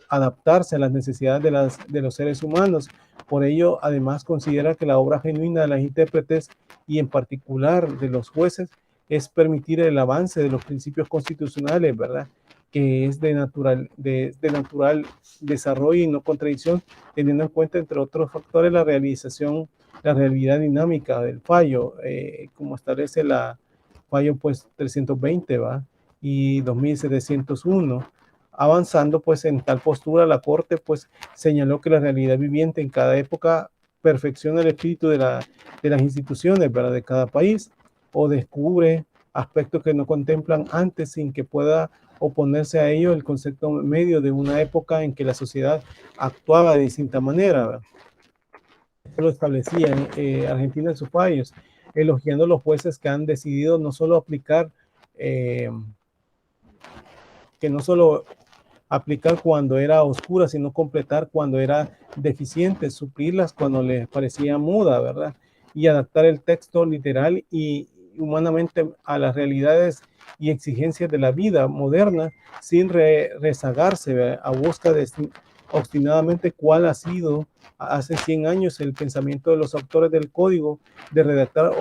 adaptarse a las necesidades de los seres humanos. Por ello, además, considera que la obra genuina de las intérpretes, y en particular de los jueces, es permitir el avance de los principios constitucionales, ¿verdad?, que es de natural desarrollo y no contradicción, teniendo en cuenta, entre otros factores, la realidad dinámica del fallo, como establece la fallo, pues, 320, ¿va?, y 2701, avanzando pues en tal postura, la Corte pues señaló que la realidad viviente en cada época perfecciona el espíritu de las instituciones, ¿verdad?, de cada país, o descubre aspectos que no contemplan antes sin que pueda oponerse a ello el concepto medio de una época en que la sociedad actuaba de distinta manera, ¿verdad? Esto lo establecía Argentina en sus fallos, elogiando a los jueces que han decidido no solo aplicar cuando era oscura, sino completar cuando era deficiente, suplirlas cuando les parecía muda, ¿verdad? Y adaptar el texto literal y humanamente a las realidades y exigencias de la vida moderna sin rezagarse, ¿verdad?, a busca de obstinadamente cuál ha sido hace 100 años el pensamiento de los autores del código de redactar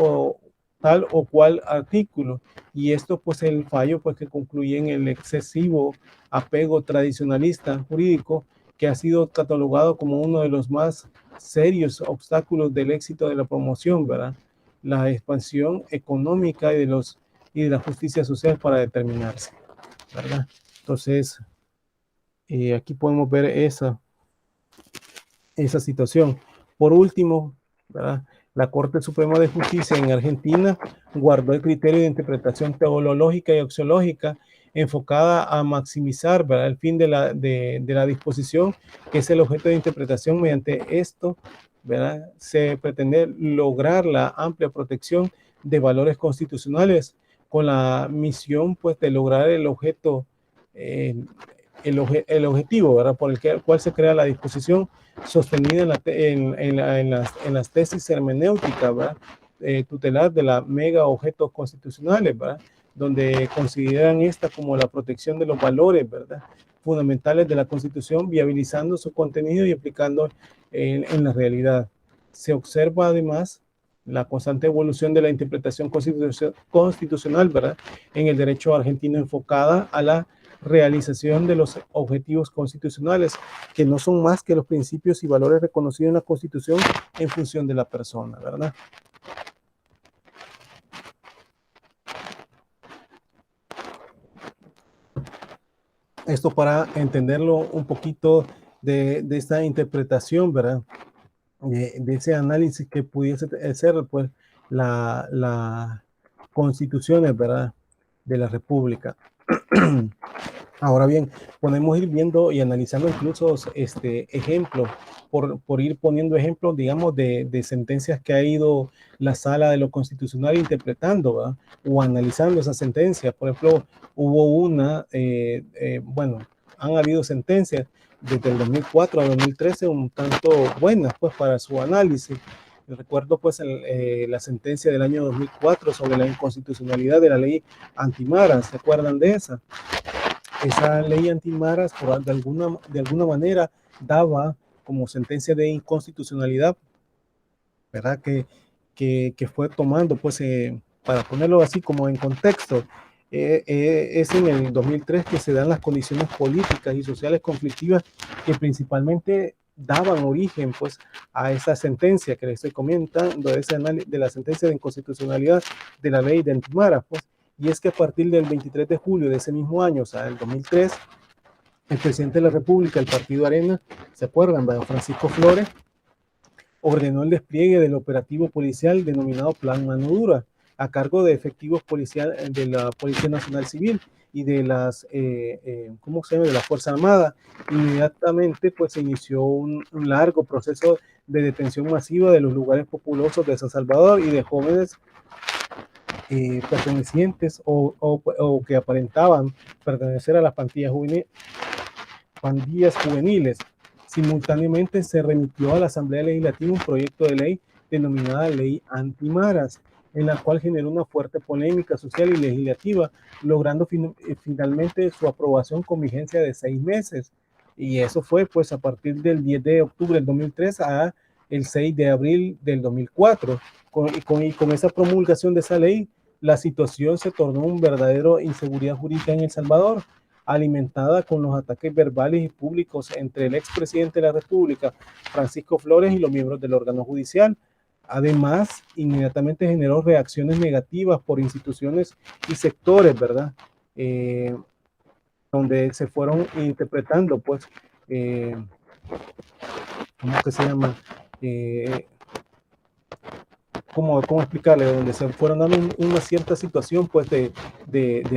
tal o cual artículo. Y esto pues el fallo pues que concluye en el excesivo apego tradicionalista jurídico que ha sido catalogado como uno de los más serios obstáculos del éxito de la promoción, ¿verdad?, la expansión económica y de la justicia social para determinarse, ¿verdad? Entonces, aquí podemos ver esa situación. Por último, ¿verdad?, la Corte Suprema de Justicia en Argentina guardó el criterio de interpretación teológica y axiológica enfocada a maximizar, ¿verdad?, el fin de la disposición, que es el objeto de interpretación. Mediante esto, ¿verdad?, se pretende lograr la amplia protección de valores constitucionales con la misión pues de lograr el objeto, el objetivo, ¿verdad?, por el cual se crea la disposición sostenida en las tesis hermenéuticas, ¿verdad?, tutelar de la mega objetos constitucionales, ¿verdad?, donde consideran esta como la protección de los valores, ¿verdad?, fundamentales de la Constitución, viabilizando su contenido y aplicando en la realidad. Se observa además la constante evolución de la interpretación constitucional, ¿verdad?, en el derecho argentino enfocada a la realización de los objetivos constitucionales, que no son más que los principios y valores reconocidos en la Constitución en función de la persona, ¿verdad? Esto para entenderlo un poquito de esta interpretación, ¿verdad?, de ese análisis que pudiese ser pues la constituciones, ¿verdad?, de la República. Ahora bien, podemos ir viendo y analizando incluso ejemplos, por ir poniendo ejemplos, digamos, de sentencias que ha ido la Sala de lo Constitucional interpretando, ¿verdad?, o analizando esas sentencias. Por ejemplo, hubo bueno, han habido sentencias desde el 2004 a 2013 un tanto buenas, pues, para su análisis. Recuerdo, pues, la sentencia del año 2004 sobre la inconstitucionalidad de la ley antimaras. ¿Se acuerdan de esa? Esa ley antimaras, de alguna manera, daba como sentencia de inconstitucionalidad, ¿verdad?, que fue tomando, pues, para ponerlo así como en contexto, es en el 2003 que se dan las condiciones políticas y sociales conflictivas que principalmente daban origen, pues, a esa sentencia que les estoy comentando, de la sentencia de inconstitucionalidad de la ley de antimaras, pues. Y es que a partir del 23 de julio de ese mismo año, o sea, del 2003, el presidente de la República, el Partido Arena, ¿se acuerdan?, Francisco Flores, ordenó el despliegue del operativo policial denominado Plan Mano Dura, a cargo de efectivos policiales de la Policía Nacional Civil y de las, ¿cómo se llama?, de la Fuerza Armada. Inmediatamente, pues, se inició un largo proceso de detención masiva de los lugares populosos de San Salvador y de jóvenes pertenecientes o que aparentaban pertenecer a las pandillas juveniles. Simultáneamente se remitió a la Asamblea Legislativa un proyecto de ley denominada Ley Antimaras, en la cual generó una fuerte polémica social y legislativa, logrando finalmente su aprobación con vigencia de 6 meses. Y eso fue, pues, a partir del 10 de octubre del 2003 a el 6 de abril del 2004. Con esa promulgación de esa ley, la situación se tornó una verdadera inseguridad jurídica en El Salvador, alimentada con los ataques verbales y públicos entre el expresidente de la República, Francisco Flores, y los miembros del órgano judicial. Además, inmediatamente generó reacciones negativas por instituciones y sectores, ¿verdad? donde se fueron interpretando, pues, ¿cómo que se llama? ¿Cómo explicarle? Donde se fueron dando una cierta situación, pues, de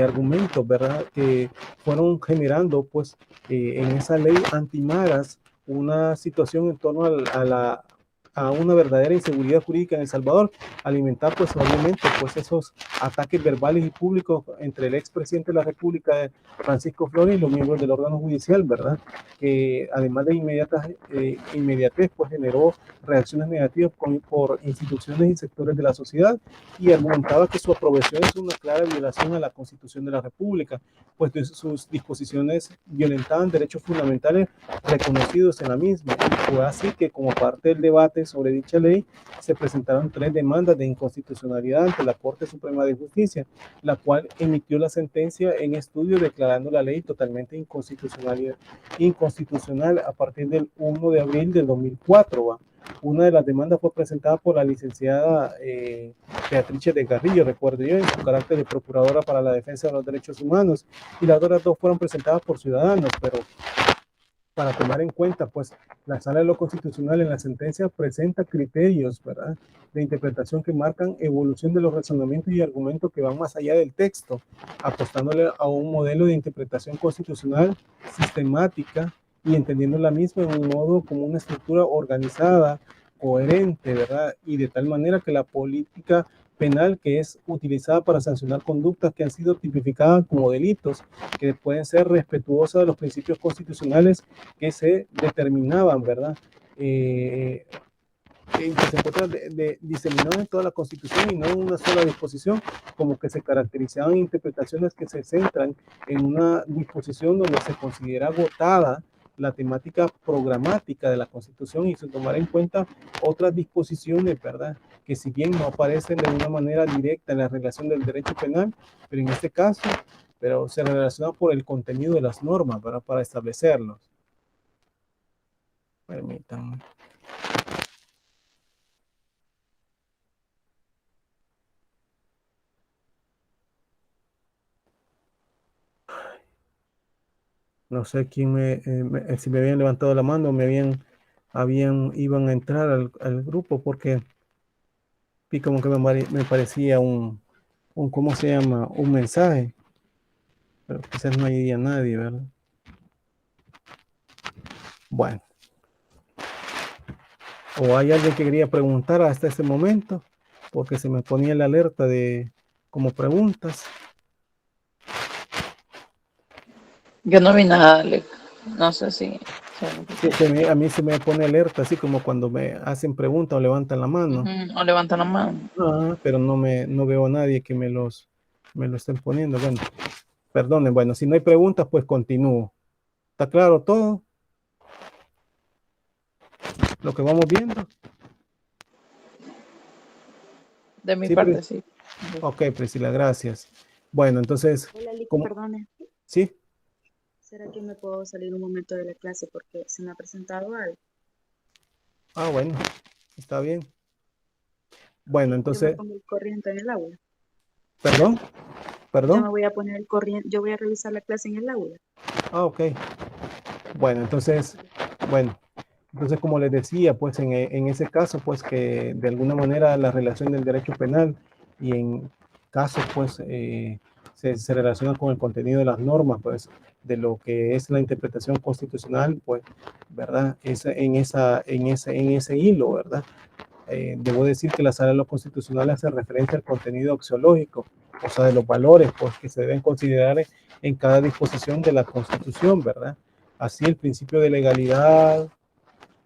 argumentos, ¿verdad? Que fueron generando, pues, en esa ley antimaras una situación en torno a una verdadera inseguridad jurídica en El Salvador, alimentar, pues, obviamente, pues, esos ataques verbales y públicos entre el expresidente de la República, Francisco Flores, y los miembros del órgano judicial, ¿verdad? Que además de inmediatez, pues, generó reacciones negativas por instituciones y sectores de la sociedad, y argumentaba que su aprobación es una clara violación a la Constitución de la República, pues sus disposiciones violentaban derechos fundamentales reconocidos en la misma. Y fue así que, como parte del debate sobre dicha ley, se presentaron 3 demandas de inconstitucionalidad ante la Corte Suprema de Justicia, la cual emitió la sentencia en estudio declarando la ley totalmente inconstitucional a partir del 1 de abril del 2004. ¿va? Una de las demandas fue presentada por la licenciada Beatriz de Carrillo, recuerdo yo, en su carácter de procuradora para la defensa de los derechos humanos, y las otras 2 fueron presentadas por ciudadanos, pero para tomar en cuenta, pues, la Sala de lo Constitucional en la sentencia presenta criterios, ¿verdad?, de interpretación que marcan evolución de los razonamientos y argumentos que van más allá del texto, apostándole a un modelo de interpretación constitucional sistemática y entendiendo la misma en un modo como una estructura organizada, coherente, ¿verdad?, y de tal manera que la política penal que es utilizada para sancionar conductas que han sido tipificadas como delitos, que pueden ser respetuosas de los principios constitucionales que se determinaban, ¿verdad? Que se encuentran diseminados en toda la Constitución y no en una sola disposición, como que se caracterizaban interpretaciones que se centran en una disposición donde se considera agotada la temática programática de la Constitución y se tomará en cuenta otras disposiciones, ¿verdad?, que si bien no aparecen de una manera directa en la relación del derecho penal, pero en este caso, pero se relaciona por el contenido de las normas, ¿verdad?, para establecerlos. Permítanme. No sé quién si me habían levantado la mano, iban a entrar al grupo, porque vi como que me parecía ¿cómo se llama? Un mensaje, pero quizás no había nadie, ¿verdad? Bueno. ¿O hay alguien que quería preguntar hasta ese momento? Porque se me ponía la alerta de como preguntas. Yo no vi nada, Alec. No sé si... Sí, a mí se me pone alerta, así como cuando me hacen preguntas o levantan la mano. O levantan la mano. Pero no veo a nadie que me lo estén poniendo. Bueno, perdonen. Bueno, si no hay preguntas, pues continúo. ¿Está claro todo? Lo que vamos viendo. De mi parte, sí. Ok, Priscila, gracias. Bueno, entonces... Hola, Lick, ¿cómo? perdone. ¿Sí? ¿Será que me puedo salir un momento de la clase porque se me ha presentado algo? Bueno, está bien. Bueno, entonces... Yo me pongo el corriente en el aula. ¿Perdón? Yo me voy a poner el corriente, yo voy a revisar la clase en el aula. Ok. Bueno, entonces, como les decía, pues en ese caso, pues que de alguna manera la relación del derecho penal y en casos, pues, se relaciona con el contenido de las normas, pues, de lo que es la interpretación constitucional, pues, ¿verdad? En ese hilo, ¿verdad? Debo decir que la Sala de lo Constitucional hace referencia al contenido axiológico, o sea, de los valores, pues, que se deben considerar en cada disposición de la Constitución, ¿verdad? Así el principio de legalidad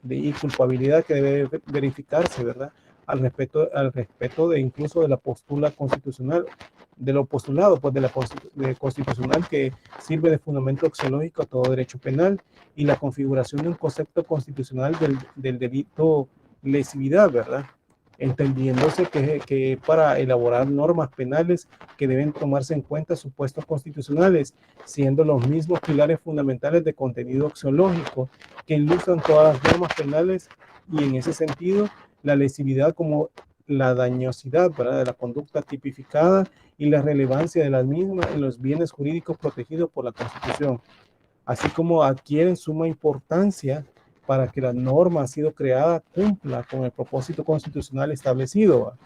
y culpabilidad que debe verificarse, ¿verdad? Al respeto de incluso de la postura constitucional, de lo postulado, pues, de constitucional que sirve de fundamento axiológico a todo derecho penal, y la configuración de un concepto constitucional del delito lesividad, ¿verdad? Entendiéndose que para elaborar normas penales que deben tomarse en cuenta supuestos constitucionales, siendo los mismos pilares fundamentales de contenido axiológico que ilustran todas las normas penales, y en ese sentido la lesividad como la dañosidad, ¿verdad?, de la conducta tipificada y la relevancia de la misma en los bienes jurídicos protegidos por la Constitución, así como adquieren suma importancia para que la norma ha sido creada cumpla con el propósito constitucional establecido.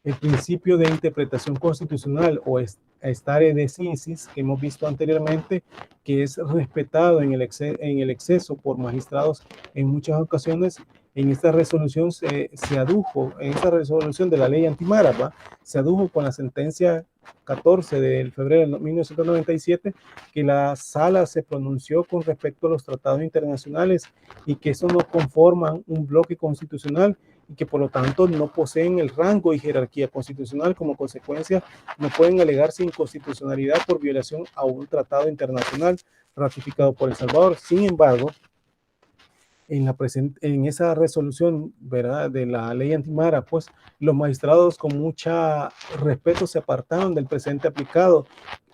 El principio de interpretación constitucional o stare decisis que hemos visto anteriormente, que es respetado en el exceso por magistrados en muchas ocasiones, en esta resolución se adujo, en esta resolución de la ley antimara, se adujo con la sentencia 14 de febrero de 1997, que la sala se pronunció con respecto a los tratados internacionales y que eso no conforman un bloque constitucional y que por lo tanto no poseen el rango y jerarquía constitucional. Como consecuencia, no pueden alegarse inconstitucionalidad por violación a un tratado internacional ratificado por El Salvador. Sin embargo, en esa resolución, ¿verdad?, de la ley antimara, pues los magistrados con mucha respeto se apartaron del precedente aplicado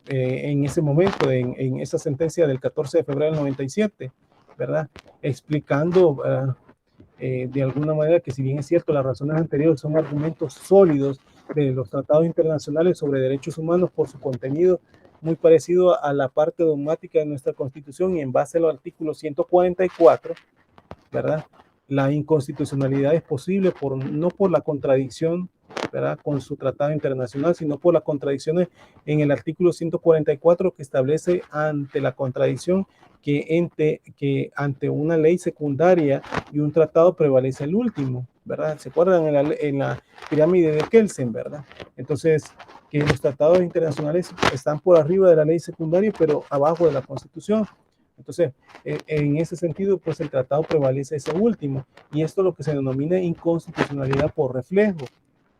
en ese momento, en esa sentencia del 14 de febrero del 97, ¿verdad?, explicando de alguna manera que, si bien es cierto, las razones anteriores son argumentos sólidos de los tratados internacionales sobre derechos humanos por su contenido muy parecido a la parte dogmática de nuestra Constitución, y en base al artículo 144, ¿verdad?, la inconstitucionalidad es posible no por la contradicción, ¿verdad?, con su tratado internacional, sino por las contradicciones en el artículo 144, que establece ante la contradicción que ante una ley secundaria y un tratado prevalece el último, ¿verdad? ¿Se acuerdan en la pirámide de Kelsen, ¿verdad? Entonces, que los tratados internacionales están por arriba de la ley secundaria, pero abajo de la Constitución. Entonces, en ese sentido, pues el tratado prevalece ese último, y esto es lo que se denomina inconstitucionalidad por reflejo.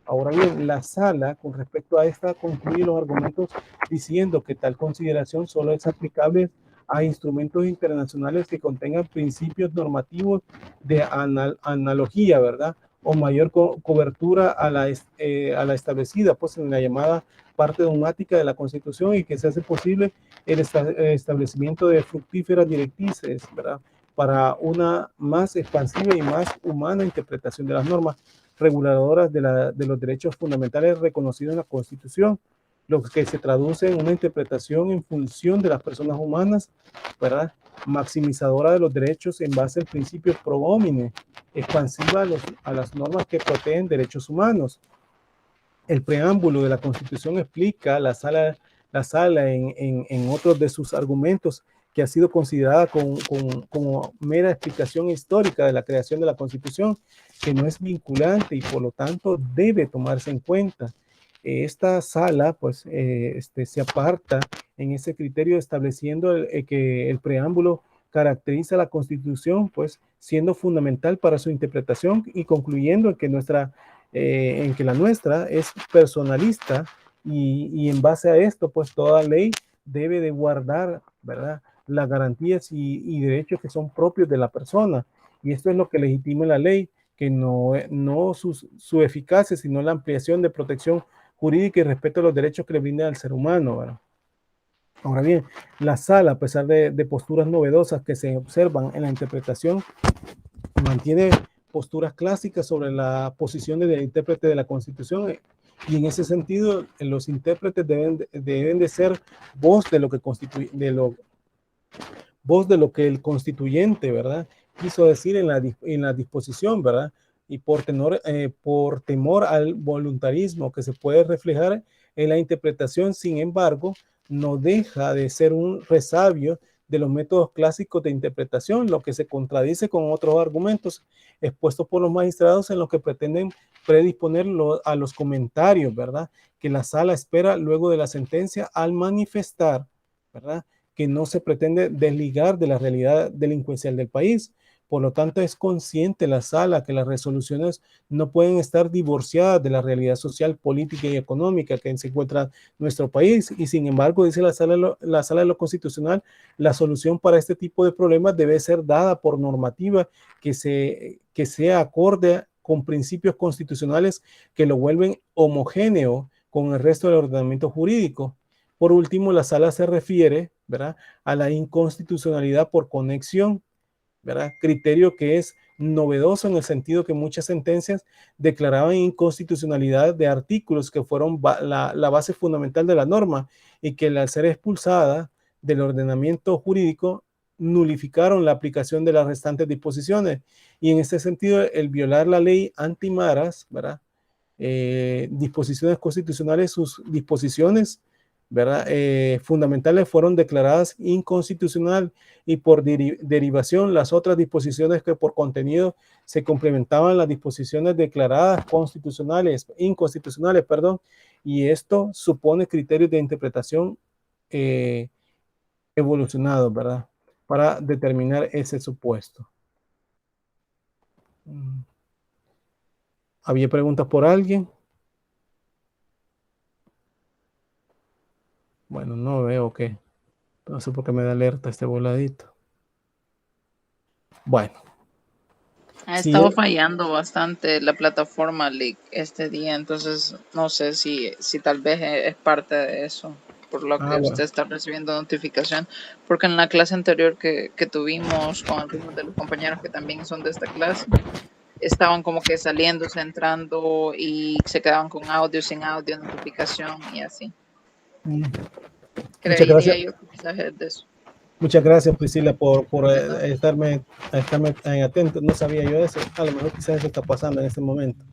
Ahora bien, la sala, con respecto a esta, concluye los argumentos diciendo que tal consideración solo es aplicable a instrumentos internacionales que contengan principios normativos de analogía, ¿verdad?, o mayor cobertura a la establecida, pues en la llamada parte dogmática de la Constitución, y que se hace posible el establecimiento de fructíferas directrices, ¿verdad?, para una más expansiva y más humana interpretación de las normas reguladoras de los derechos fundamentales reconocidos en la Constitución, lo que se traduce en una interpretación en función de las personas humanas, ¿verdad?, maximizadora de los derechos en base al principio pro homine, expansiva a las normas que protegen derechos humanos. El preámbulo de la Constitución explica la sala en otros de sus argumentos, que ha sido considerada como mera explicación histórica de la creación de la Constitución, que no es vinculante y por lo tanto debe tomarse en cuenta. Esta sala, pues, se aparta en ese criterio, estableciendo que el preámbulo caracteriza la Constitución, pues, siendo fundamental para su interpretación, y concluyendo en que la nuestra es personalista, y en base a esto, pues, toda ley debe de guardar, ¿verdad?, las garantías y derechos que son propios de la persona, y esto es lo que legitima la ley, que no su eficacia, sino la ampliación de protección jurídica y respeto a los derechos que le brinda al ser humano, ¿verdad? Ahora bien, la sala, a pesar de posturas novedosas que se observan en la interpretación, mantiene posturas clásicas sobre la posición del intérprete de la Constitución, y en ese sentido los intérpretes deben de ser voz de lo que constituye, voz de lo que el constituyente, ¿verdad?, quiso decir en la disposición, ¿verdad?, y por temor al voluntarismo que se puede reflejar en la interpretación. Sin embargo, no deja de ser un resabio de los métodos clásicos de interpretación, lo que se contradice con otros argumentos expuestos por los magistrados, en los que pretenden predisponer a los comentarios, ¿verdad?, que la sala espera luego de la sentencia, al manifestar, ¿verdad?, que no se pretende desligar de la realidad delincuencial del país. Por lo tanto, es consciente la sala que las resoluciones no pueden estar divorciadas de la realidad social, política y económica que se encuentra nuestro país, y sin embargo, dice la sala de lo constitucional, la solución para este tipo de problemas debe ser dada por normativa que sea acorde con principios constitucionales que lo vuelven homogéneo con el resto del ordenamiento jurídico. Por último, la sala se refiere, ¿verdad?, a la inconstitucionalidad por conexión, ¿verdad?, criterio que es novedoso en el sentido que muchas sentencias declaraban inconstitucionalidad de artículos que fueron la base fundamental de la norma y que al ser expulsada del ordenamiento jurídico nulificaron la aplicación de las restantes disposiciones. Y en este sentido, el violar la ley anti-maras, ¿verdad? Disposiciones constitucionales, sus disposiciones, ¿verdad? Fundamentales fueron declaradas inconstitucional y por derivación las otras disposiciones que por contenido se complementaban las disposiciones declaradas inconstitucionales, perdón, y esto supone criterios de interpretación evolucionados, ¿verdad? Para determinar ese supuesto. ¿Había preguntas por alguien? Bueno, no veo que. No sé por qué me da alerta este voladito. Bueno. Ha Sí, estado fallando bastante la plataforma Leak este día, entonces no sé si tal vez es parte de eso, por lo que bueno. usted está recibiendo notificación, porque en la clase anterior que tuvimos con algunos de los compañeros que también son de esta clase, estaban como que saliéndose, entrando y se quedaban con audio, sin audio, notificación y así. Muchas Creería gracias. yo que quizás es de eso. Muchas gracias, Priscila, por estarme atento. No sabía yo eso. A lo mejor quizás eso está pasando en este momento.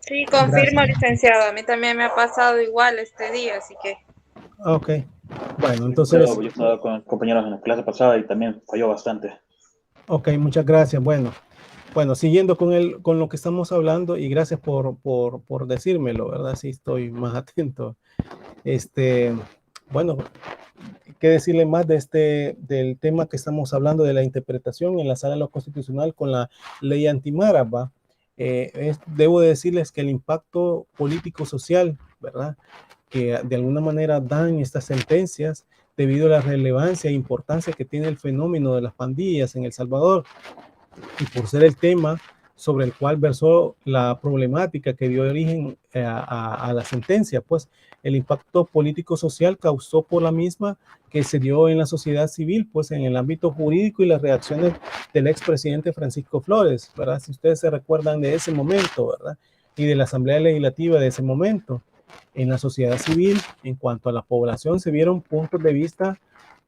Sí, confirmo, Gracias. licenciado. A mí también me ha pasado igual este día, así que... Ok. Bueno, entonces... Yo estaba con compañeros en la clase pasada y también falló bastante. Ok, muchas gracias. Bueno, siguiendo con lo que estamos hablando, y gracias por decírmelo, ¿verdad? Sí, estoy más atento. Bueno, ¿qué decirle más del tema que estamos hablando de la interpretación en la sala de lo constitucional con la ley antimara, ¿va? Debo decirles que el impacto político-social, ¿verdad? Que de alguna manera dan estas sentencias debido a la relevancia e importancia que tiene el fenómeno de las pandillas en El Salvador y por ser el tema sobre el cual versó la problemática que dio origen a la sentencia, pues el impacto político-social causó por la misma que se dio en la sociedad civil, pues en el ámbito jurídico y las reacciones del expresidente Francisco Flores, ¿verdad? Si ustedes se recuerdan de ese momento, ¿verdad? Y de la Asamblea Legislativa de ese momento. En la sociedad civil, en cuanto a la población, se vieron puntos de vista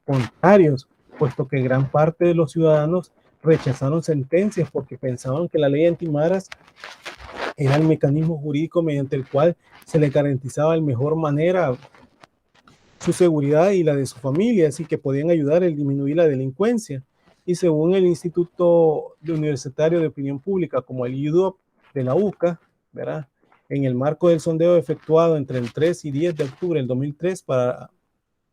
contrarios, puesto que gran parte de los ciudadanos rechazaron sentencias porque pensaban que la ley antimaras era el mecanismo jurídico mediante el cual se le garantizaba de mejor manera su seguridad y la de su familia, así que podían ayudar a disminuir la delincuencia. Y según el Instituto Universitario de Opinión Pública, como el IUDOP de la UCA, ¿verdad? En el marco del sondeo efectuado entre el 3 y 10 de octubre del 2003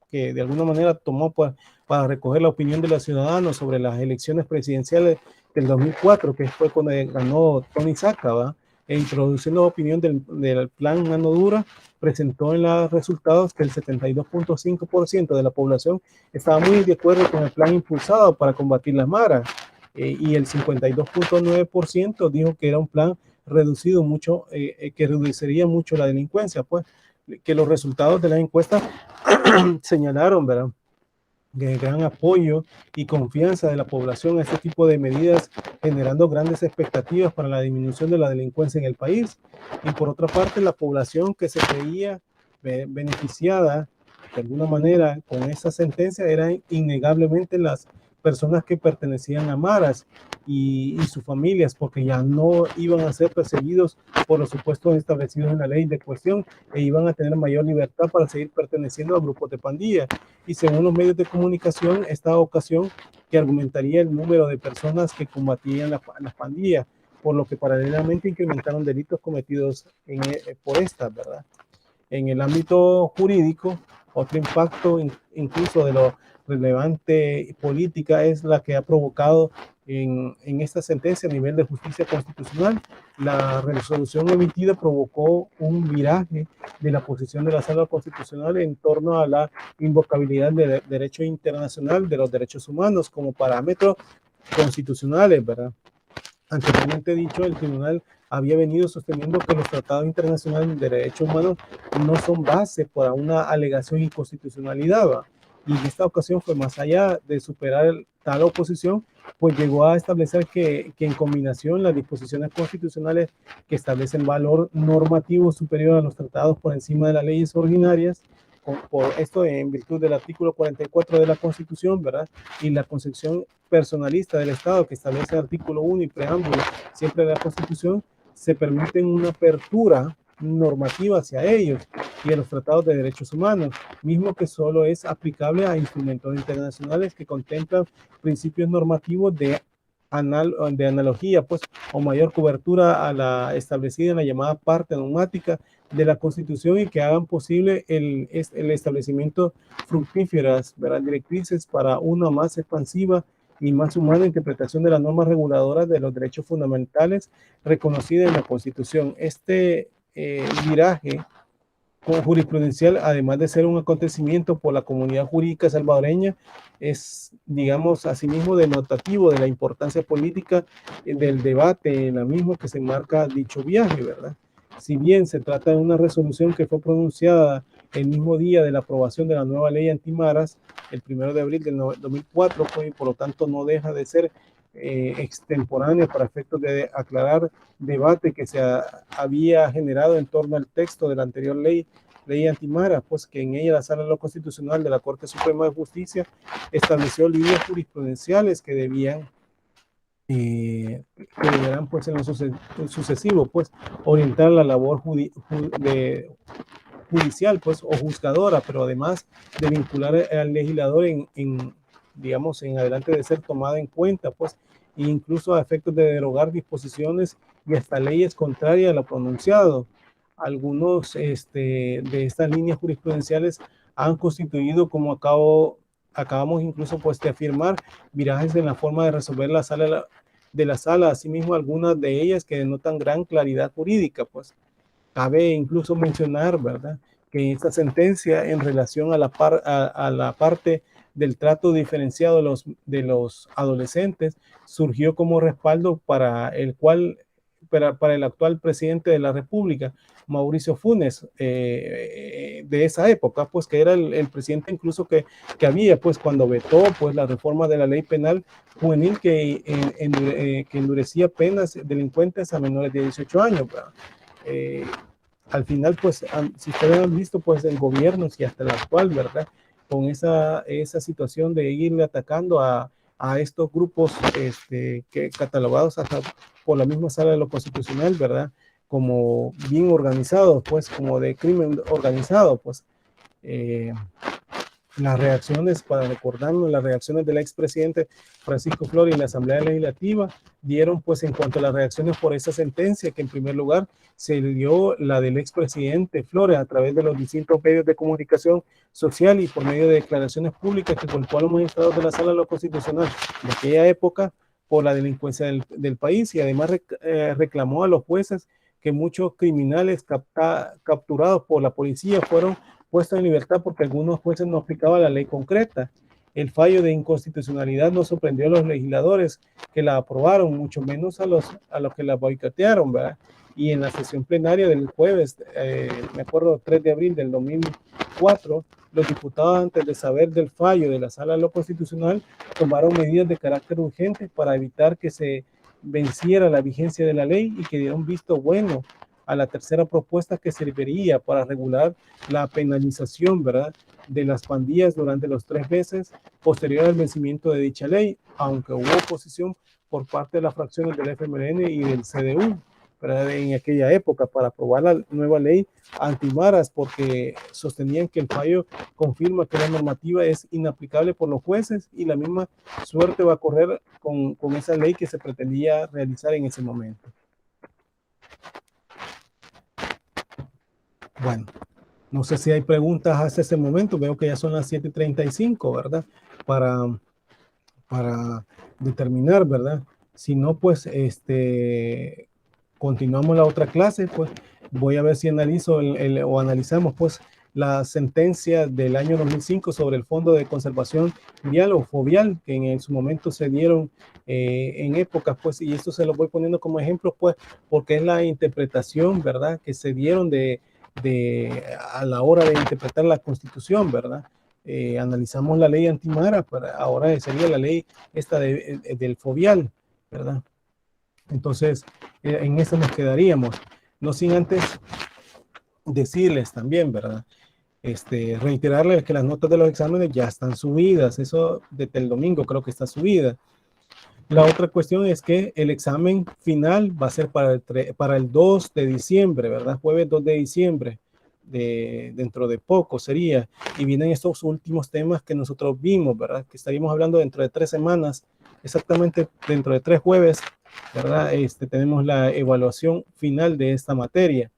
que de alguna manera tomó para recoger la opinión de los ciudadanos sobre las elecciones presidenciales del 2004, que fue cuando ganó Tony Saca, ¿va? E introduciendo la opinión del plan Mano Dura, presentó en los resultados que el 72.5% de la población estaba muy de acuerdo con el plan impulsado para combatir las maras, y el 52.9% dijo que era un plan reducido mucho, que reduciría mucho la delincuencia, pues que los resultados de la encuesta señalaron, ¿verdad?, que el gran apoyo y confianza de la población a este tipo de medidas, generando grandes expectativas para la disminución de la delincuencia en el país. Y por otra parte, la población que se creía beneficiada de alguna manera con esa sentencia eran innegablemente las personas que pertenecían a maras y sus familias, porque ya no iban a ser perseguidos por los supuestos establecidos en la ley de cuestión e iban a tener mayor libertad para seguir perteneciendo a grupos de pandillas. Y según los medios de comunicación, esta ocasión que argumentaría el número de personas que combatían las pandillas, por lo que paralelamente incrementaron delitos cometidos por estas, ¿verdad? En el ámbito jurídico, otro impacto incluso de lo relevante política es la que ha provocado en esta sentencia a nivel de justicia constitucional. La resolución emitida provocó un viraje de la posición de la Sala Constitucional en torno a la invocabilidad del derecho internacional de los derechos humanos como parámetros constitucionales, ¿verdad? Anteriormente dicho, el tribunal había venido sosteniendo que los tratados internacionales de derechos humanos no son base para una alegación de inconstitucionalidad, ¿va? Y en esta ocasión fue más allá de superar tal oposición, pues llegó a establecer que en combinación las disposiciones constitucionales que establecen valor normativo superior a los tratados por encima de las leyes originarias, por esto en virtud del artículo 44 de la Constitución, ¿verdad? Y la concepción personalista del Estado que establece el artículo 1 y preámbulo siempre de la Constitución, se permiten una apertura normativa hacia ellos y a los tratados de derechos humanos, mismo que solo es aplicable a instrumentos internacionales que contemplan principios normativos de analogía, pues, o mayor cobertura a la establecida en la llamada parte neumática de la Constitución y que hagan posible el establecimiento fructíferas, ¿verdad? Directrices para una más expansiva y más humana interpretación de las normas reguladoras de los derechos fundamentales reconocidas en la Constitución. Este viraje jurisprudencial, además de ser un acontecimiento por la comunidad jurídica salvadoreña, es, digamos, asimismo denotativo de la importancia política del debate en la misma que se enmarca dicho viaje, ¿verdad? Si bien se trata de una resolución que fue pronunciada el mismo día de la aprobación de la nueva ley antimaras, el 1 de abril del 2004, pues, y por lo tanto no deja de ser extemporánea para efectos de aclarar debate que se había generado en torno al texto de la anterior ley antimara, pues que en ella la Sala de lo Constitucional de la Corte Suprema de Justicia estableció líneas jurisprudenciales que deberán pues en lo sucesivo pues orientar la labor judicial pues o juzgadora, pero además de vincular al legislador digamos, en adelante de ser tomada en cuenta, pues, incluso a efectos de derogar disposiciones y hasta leyes contrarias a lo pronunciado. Algunos de estas líneas jurisprudenciales han constituido, como acabamos incluso pues de afirmar, virajes en la forma de resolver de la sala, asimismo algunas de ellas que denotan gran claridad jurídica, pues. Cabe incluso mencionar, ¿verdad?, que esta sentencia en relación a la parte del trato diferenciado de los adolescentes surgió como respaldo para el actual presidente de la República, Mauricio Funes, de esa época, pues que era el presidente incluso que había, pues cuando vetó pues la reforma de la ley penal juvenil que endurecía penas delincuentes a menores de 18 años, al final, pues, si ustedes han visto, pues, en gobiernos y hasta el actual, ¿verdad?, con esa situación de irle atacando a estos grupos que catalogados hasta por la misma Sala de lo Constitucional, ¿verdad?, como bien organizados, pues, como de crimen organizado, pues, las reacciones, para recordarnos, las reacciones del expresidente Francisco Flores y la Asamblea Legislativa dieron, pues, en cuanto a las reacciones por esa sentencia, que en primer lugar se dio la del expresidente Flores a través de los distintos medios de comunicación social y por medio de declaraciones públicas que colocó a los magistrados de la Sala de lo Constitucional de aquella época por la delincuencia del país, y además reclamó a los jueces que muchos criminales capturados por la policía fueron puestos en libertad porque algunos jueces no aplicaban la ley concreta. El fallo de inconstitucionalidad no sorprendió a los legisladores que la aprobaron, mucho menos a los que la boicotearon, ¿verdad? Y en la sesión plenaria del jueves, me acuerdo, 3 de abril del 2004, los diputados, antes de saber del fallo de la Sala de lo Constitucional, tomaron medidas de carácter urgente para evitar que se venciera la vigencia de la ley y que dieron visto bueno a la tercera propuesta que serviría para regular la penalización, ¿verdad?, de las pandillas durante los 3 meses posterior al vencimiento de dicha ley, aunque hubo oposición por parte de las fracciones del FMLN y del CDU, ¿verdad?, en aquella época para aprobar la nueva ley antimaras, porque sostenían que el fallo confirma que la normativa es inaplicable por los jueces y la misma suerte va a correr con esa ley que se pretendía realizar en ese momento. Bueno, no sé si hay preguntas hasta ese momento. Veo que ya son las 7:35, ¿verdad? Para determinar, ¿verdad? Si no, pues, continuamos la otra clase, pues, voy a ver si analizo o analizamos, pues, la sentencia del año 2005 sobre el Fondo de Conservación Vial o FOVIAL, que en su momento se dieron en épocas, pues, y esto se lo voy poniendo como ejemplo, pues, porque es la interpretación, ¿verdad?, que se dieron a la hora de interpretar la Constitución, ¿verdad? analizamos la ley antimara, ahora sería la ley esta del fobial, ¿verdad? Entonces, en eso nos quedaríamos, no sin antes decirles también, ¿verdad? Reiterarles que las notas de los exámenes ya están subidas, eso desde el domingo creo que está subida. La otra cuestión es que el examen final va a ser para el 2 de diciembre, ¿verdad? Jueves 2 de diciembre, dentro de poco sería. Y vienen estos últimos temas que nosotros vimos, ¿verdad? Que estaríamos hablando dentro de 3 semanas, exactamente dentro de 3 jueves, ¿verdad? Tenemos la evaluación final de esta materia.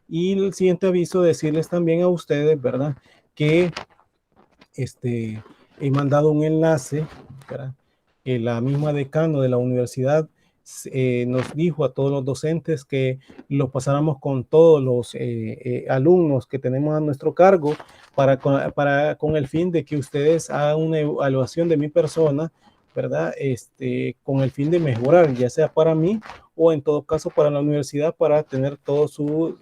Y el siguiente aviso, decirles también a ustedes, ¿verdad? Que he mandado un enlace, ¿verdad? La misma decano de la universidad nos dijo a todos los docentes que lo pasáramos con todos los alumnos que tenemos a nuestro cargo con el fin de que ustedes hagan una evaluación de mi persona, ¿verdad? Con el fin de mejorar, ya sea para mí o en todo caso para la universidad, para tener todos sus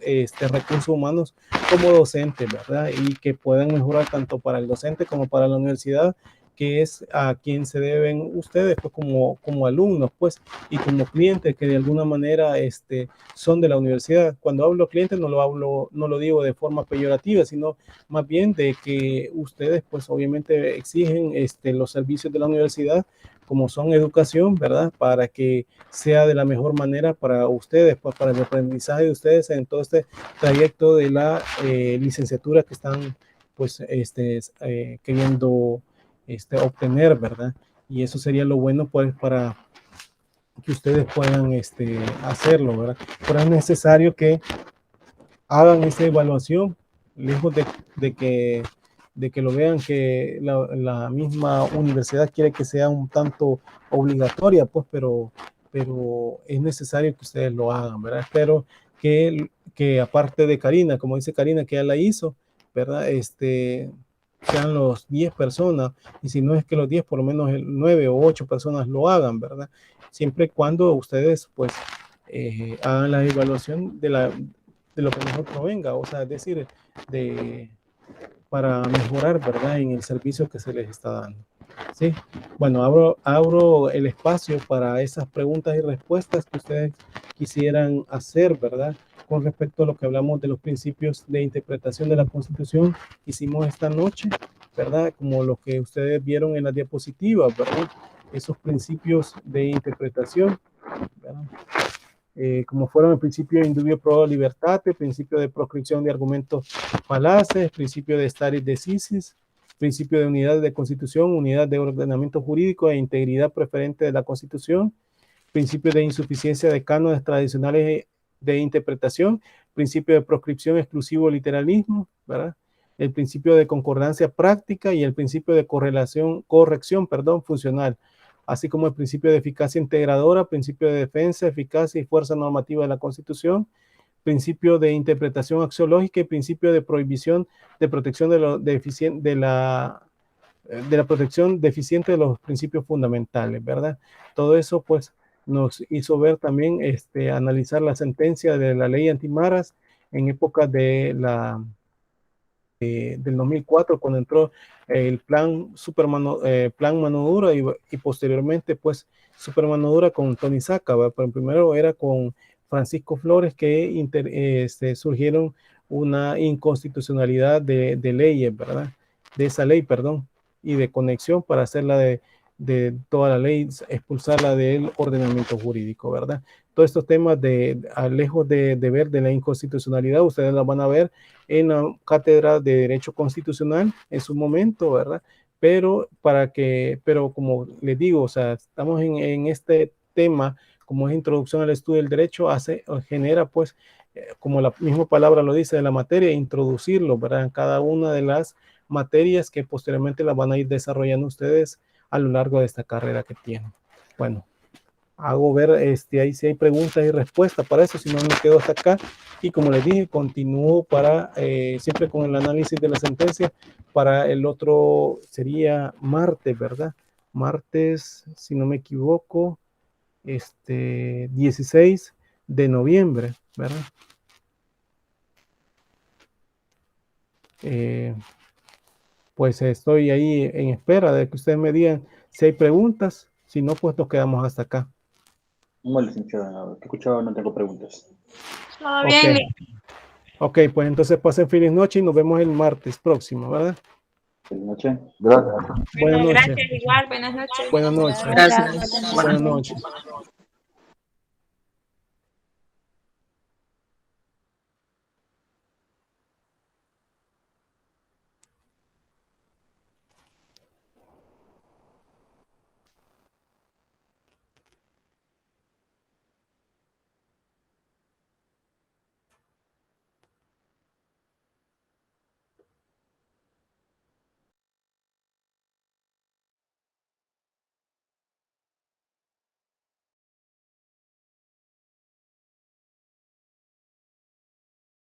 recursos humanos como docente, ¿verdad? Y que puedan mejorar tanto para el docente como para la universidad, que es a quien se deben ustedes, pues como alumnos, pues, y como clientes que de alguna manera son de la universidad. Cuando hablo clientes no lo digo de forma peyorativa, sino más bien de que ustedes, pues, obviamente exigen los servicios de la universidad, como son educación, ¿verdad? Para que sea de la mejor manera para ustedes, pues, para el aprendizaje de ustedes en todo este trayecto de la licenciatura que están, pues, queriendo obtener, ¿verdad? Y eso sería lo bueno, pues, para que ustedes puedan hacerlo, ¿verdad? Pero es necesario que hagan esa evaluación, lejos de que lo vean que la misma universidad quiere que sea un tanto obligatoria, pues, pero es necesario que ustedes lo hagan, ¿verdad? Espero que aparte de Karina, como dice Karina, que ya la hizo, ¿verdad? Sean los 10 personas, y si no es que los 10, por lo menos 9 o 8 personas lo hagan, ¿verdad? Siempre y cuando ustedes, pues, hagan la evaluación de lo que mejor provenga, o sea, es decir, para mejorar, ¿verdad? En el servicio que se les está dando. ¿Sí? Bueno, abro el espacio para esas preguntas y respuestas que ustedes quisieran hacer, ¿verdad? Con respecto a lo que hablamos de los principios de interpretación de la Constitución, hicimos esta noche, ¿verdad? Como lo que ustedes vieron en las diapositivas, ¿verdad? Esos principios de interpretación, ¿verdad? Como fueron el principio de indubio pro libertate, principio de proscripción de argumentos falaces, principio de stare decisis, principio de unidad de constitución, unidad de ordenamiento jurídico e integridad preferente de la Constitución, principio de insuficiencia de cánones tradicionales de interpretación, principio de proscripción exclusivo literalismo, ¿verdad? El principio de concordancia práctica y el principio de corrección funcional, así como el principio de eficacia integradora, principio de defensa, eficacia y fuerza normativa de la Constitución, principio de interpretación axiológica y principio de prohibición de protección de la protección deficiente de los principios fundamentales, ¿verdad? Todo eso, pues, nos hizo ver también, analizar la sentencia de la ley antimaras en época del 2004, cuando entró el plan plan mano dura y posteriormente, pues, super mano dura con Tony Saca, ¿verdad? Pero primero era con Francisco Flores que surgieron una inconstitucionalidad de leyes, ¿verdad? De esa ley, perdón, y de conexión para hacerla de toda la ley, expulsarla del ordenamiento jurídico, ¿verdad? Todos estos temas lejos de ver de la inconstitucionalidad, ustedes la van a ver en la cátedra de Derecho Constitucional en su momento, ¿verdad? Pero como les digo, o sea, estamos en este tema, como es introducción al estudio del derecho, genera, pues, como la misma palabra lo dice de la materia, introducirlo, ¿verdad? En cada una de las materias que posteriormente las van a ir desarrollando ustedes a lo largo de esta carrera que tienen. Bueno, hago ver ahí si hay preguntas y respuestas para eso, si no me quedo hasta acá. Y como les dije, continúo siempre con el análisis de la sentencia. Para el otro sería martes, ¿verdad? Martes, si no me equivoco, 16 de noviembre, ¿verdad? pues estoy ahí en espera de que ustedes me digan si hay preguntas. Si no, pues nos quedamos hasta acá. No, licenciada, te escuchaba, no tengo preguntas. Todo Ok. bien, Lick. Ok, pues entonces pasen feliz noche y nos vemos el martes próximo, ¿verdad? Feliz noche. Gracias. Buenas noches. Gracias, igual. Buenas noches. Buenas noches. Gracias. Gracias. Buenas noches.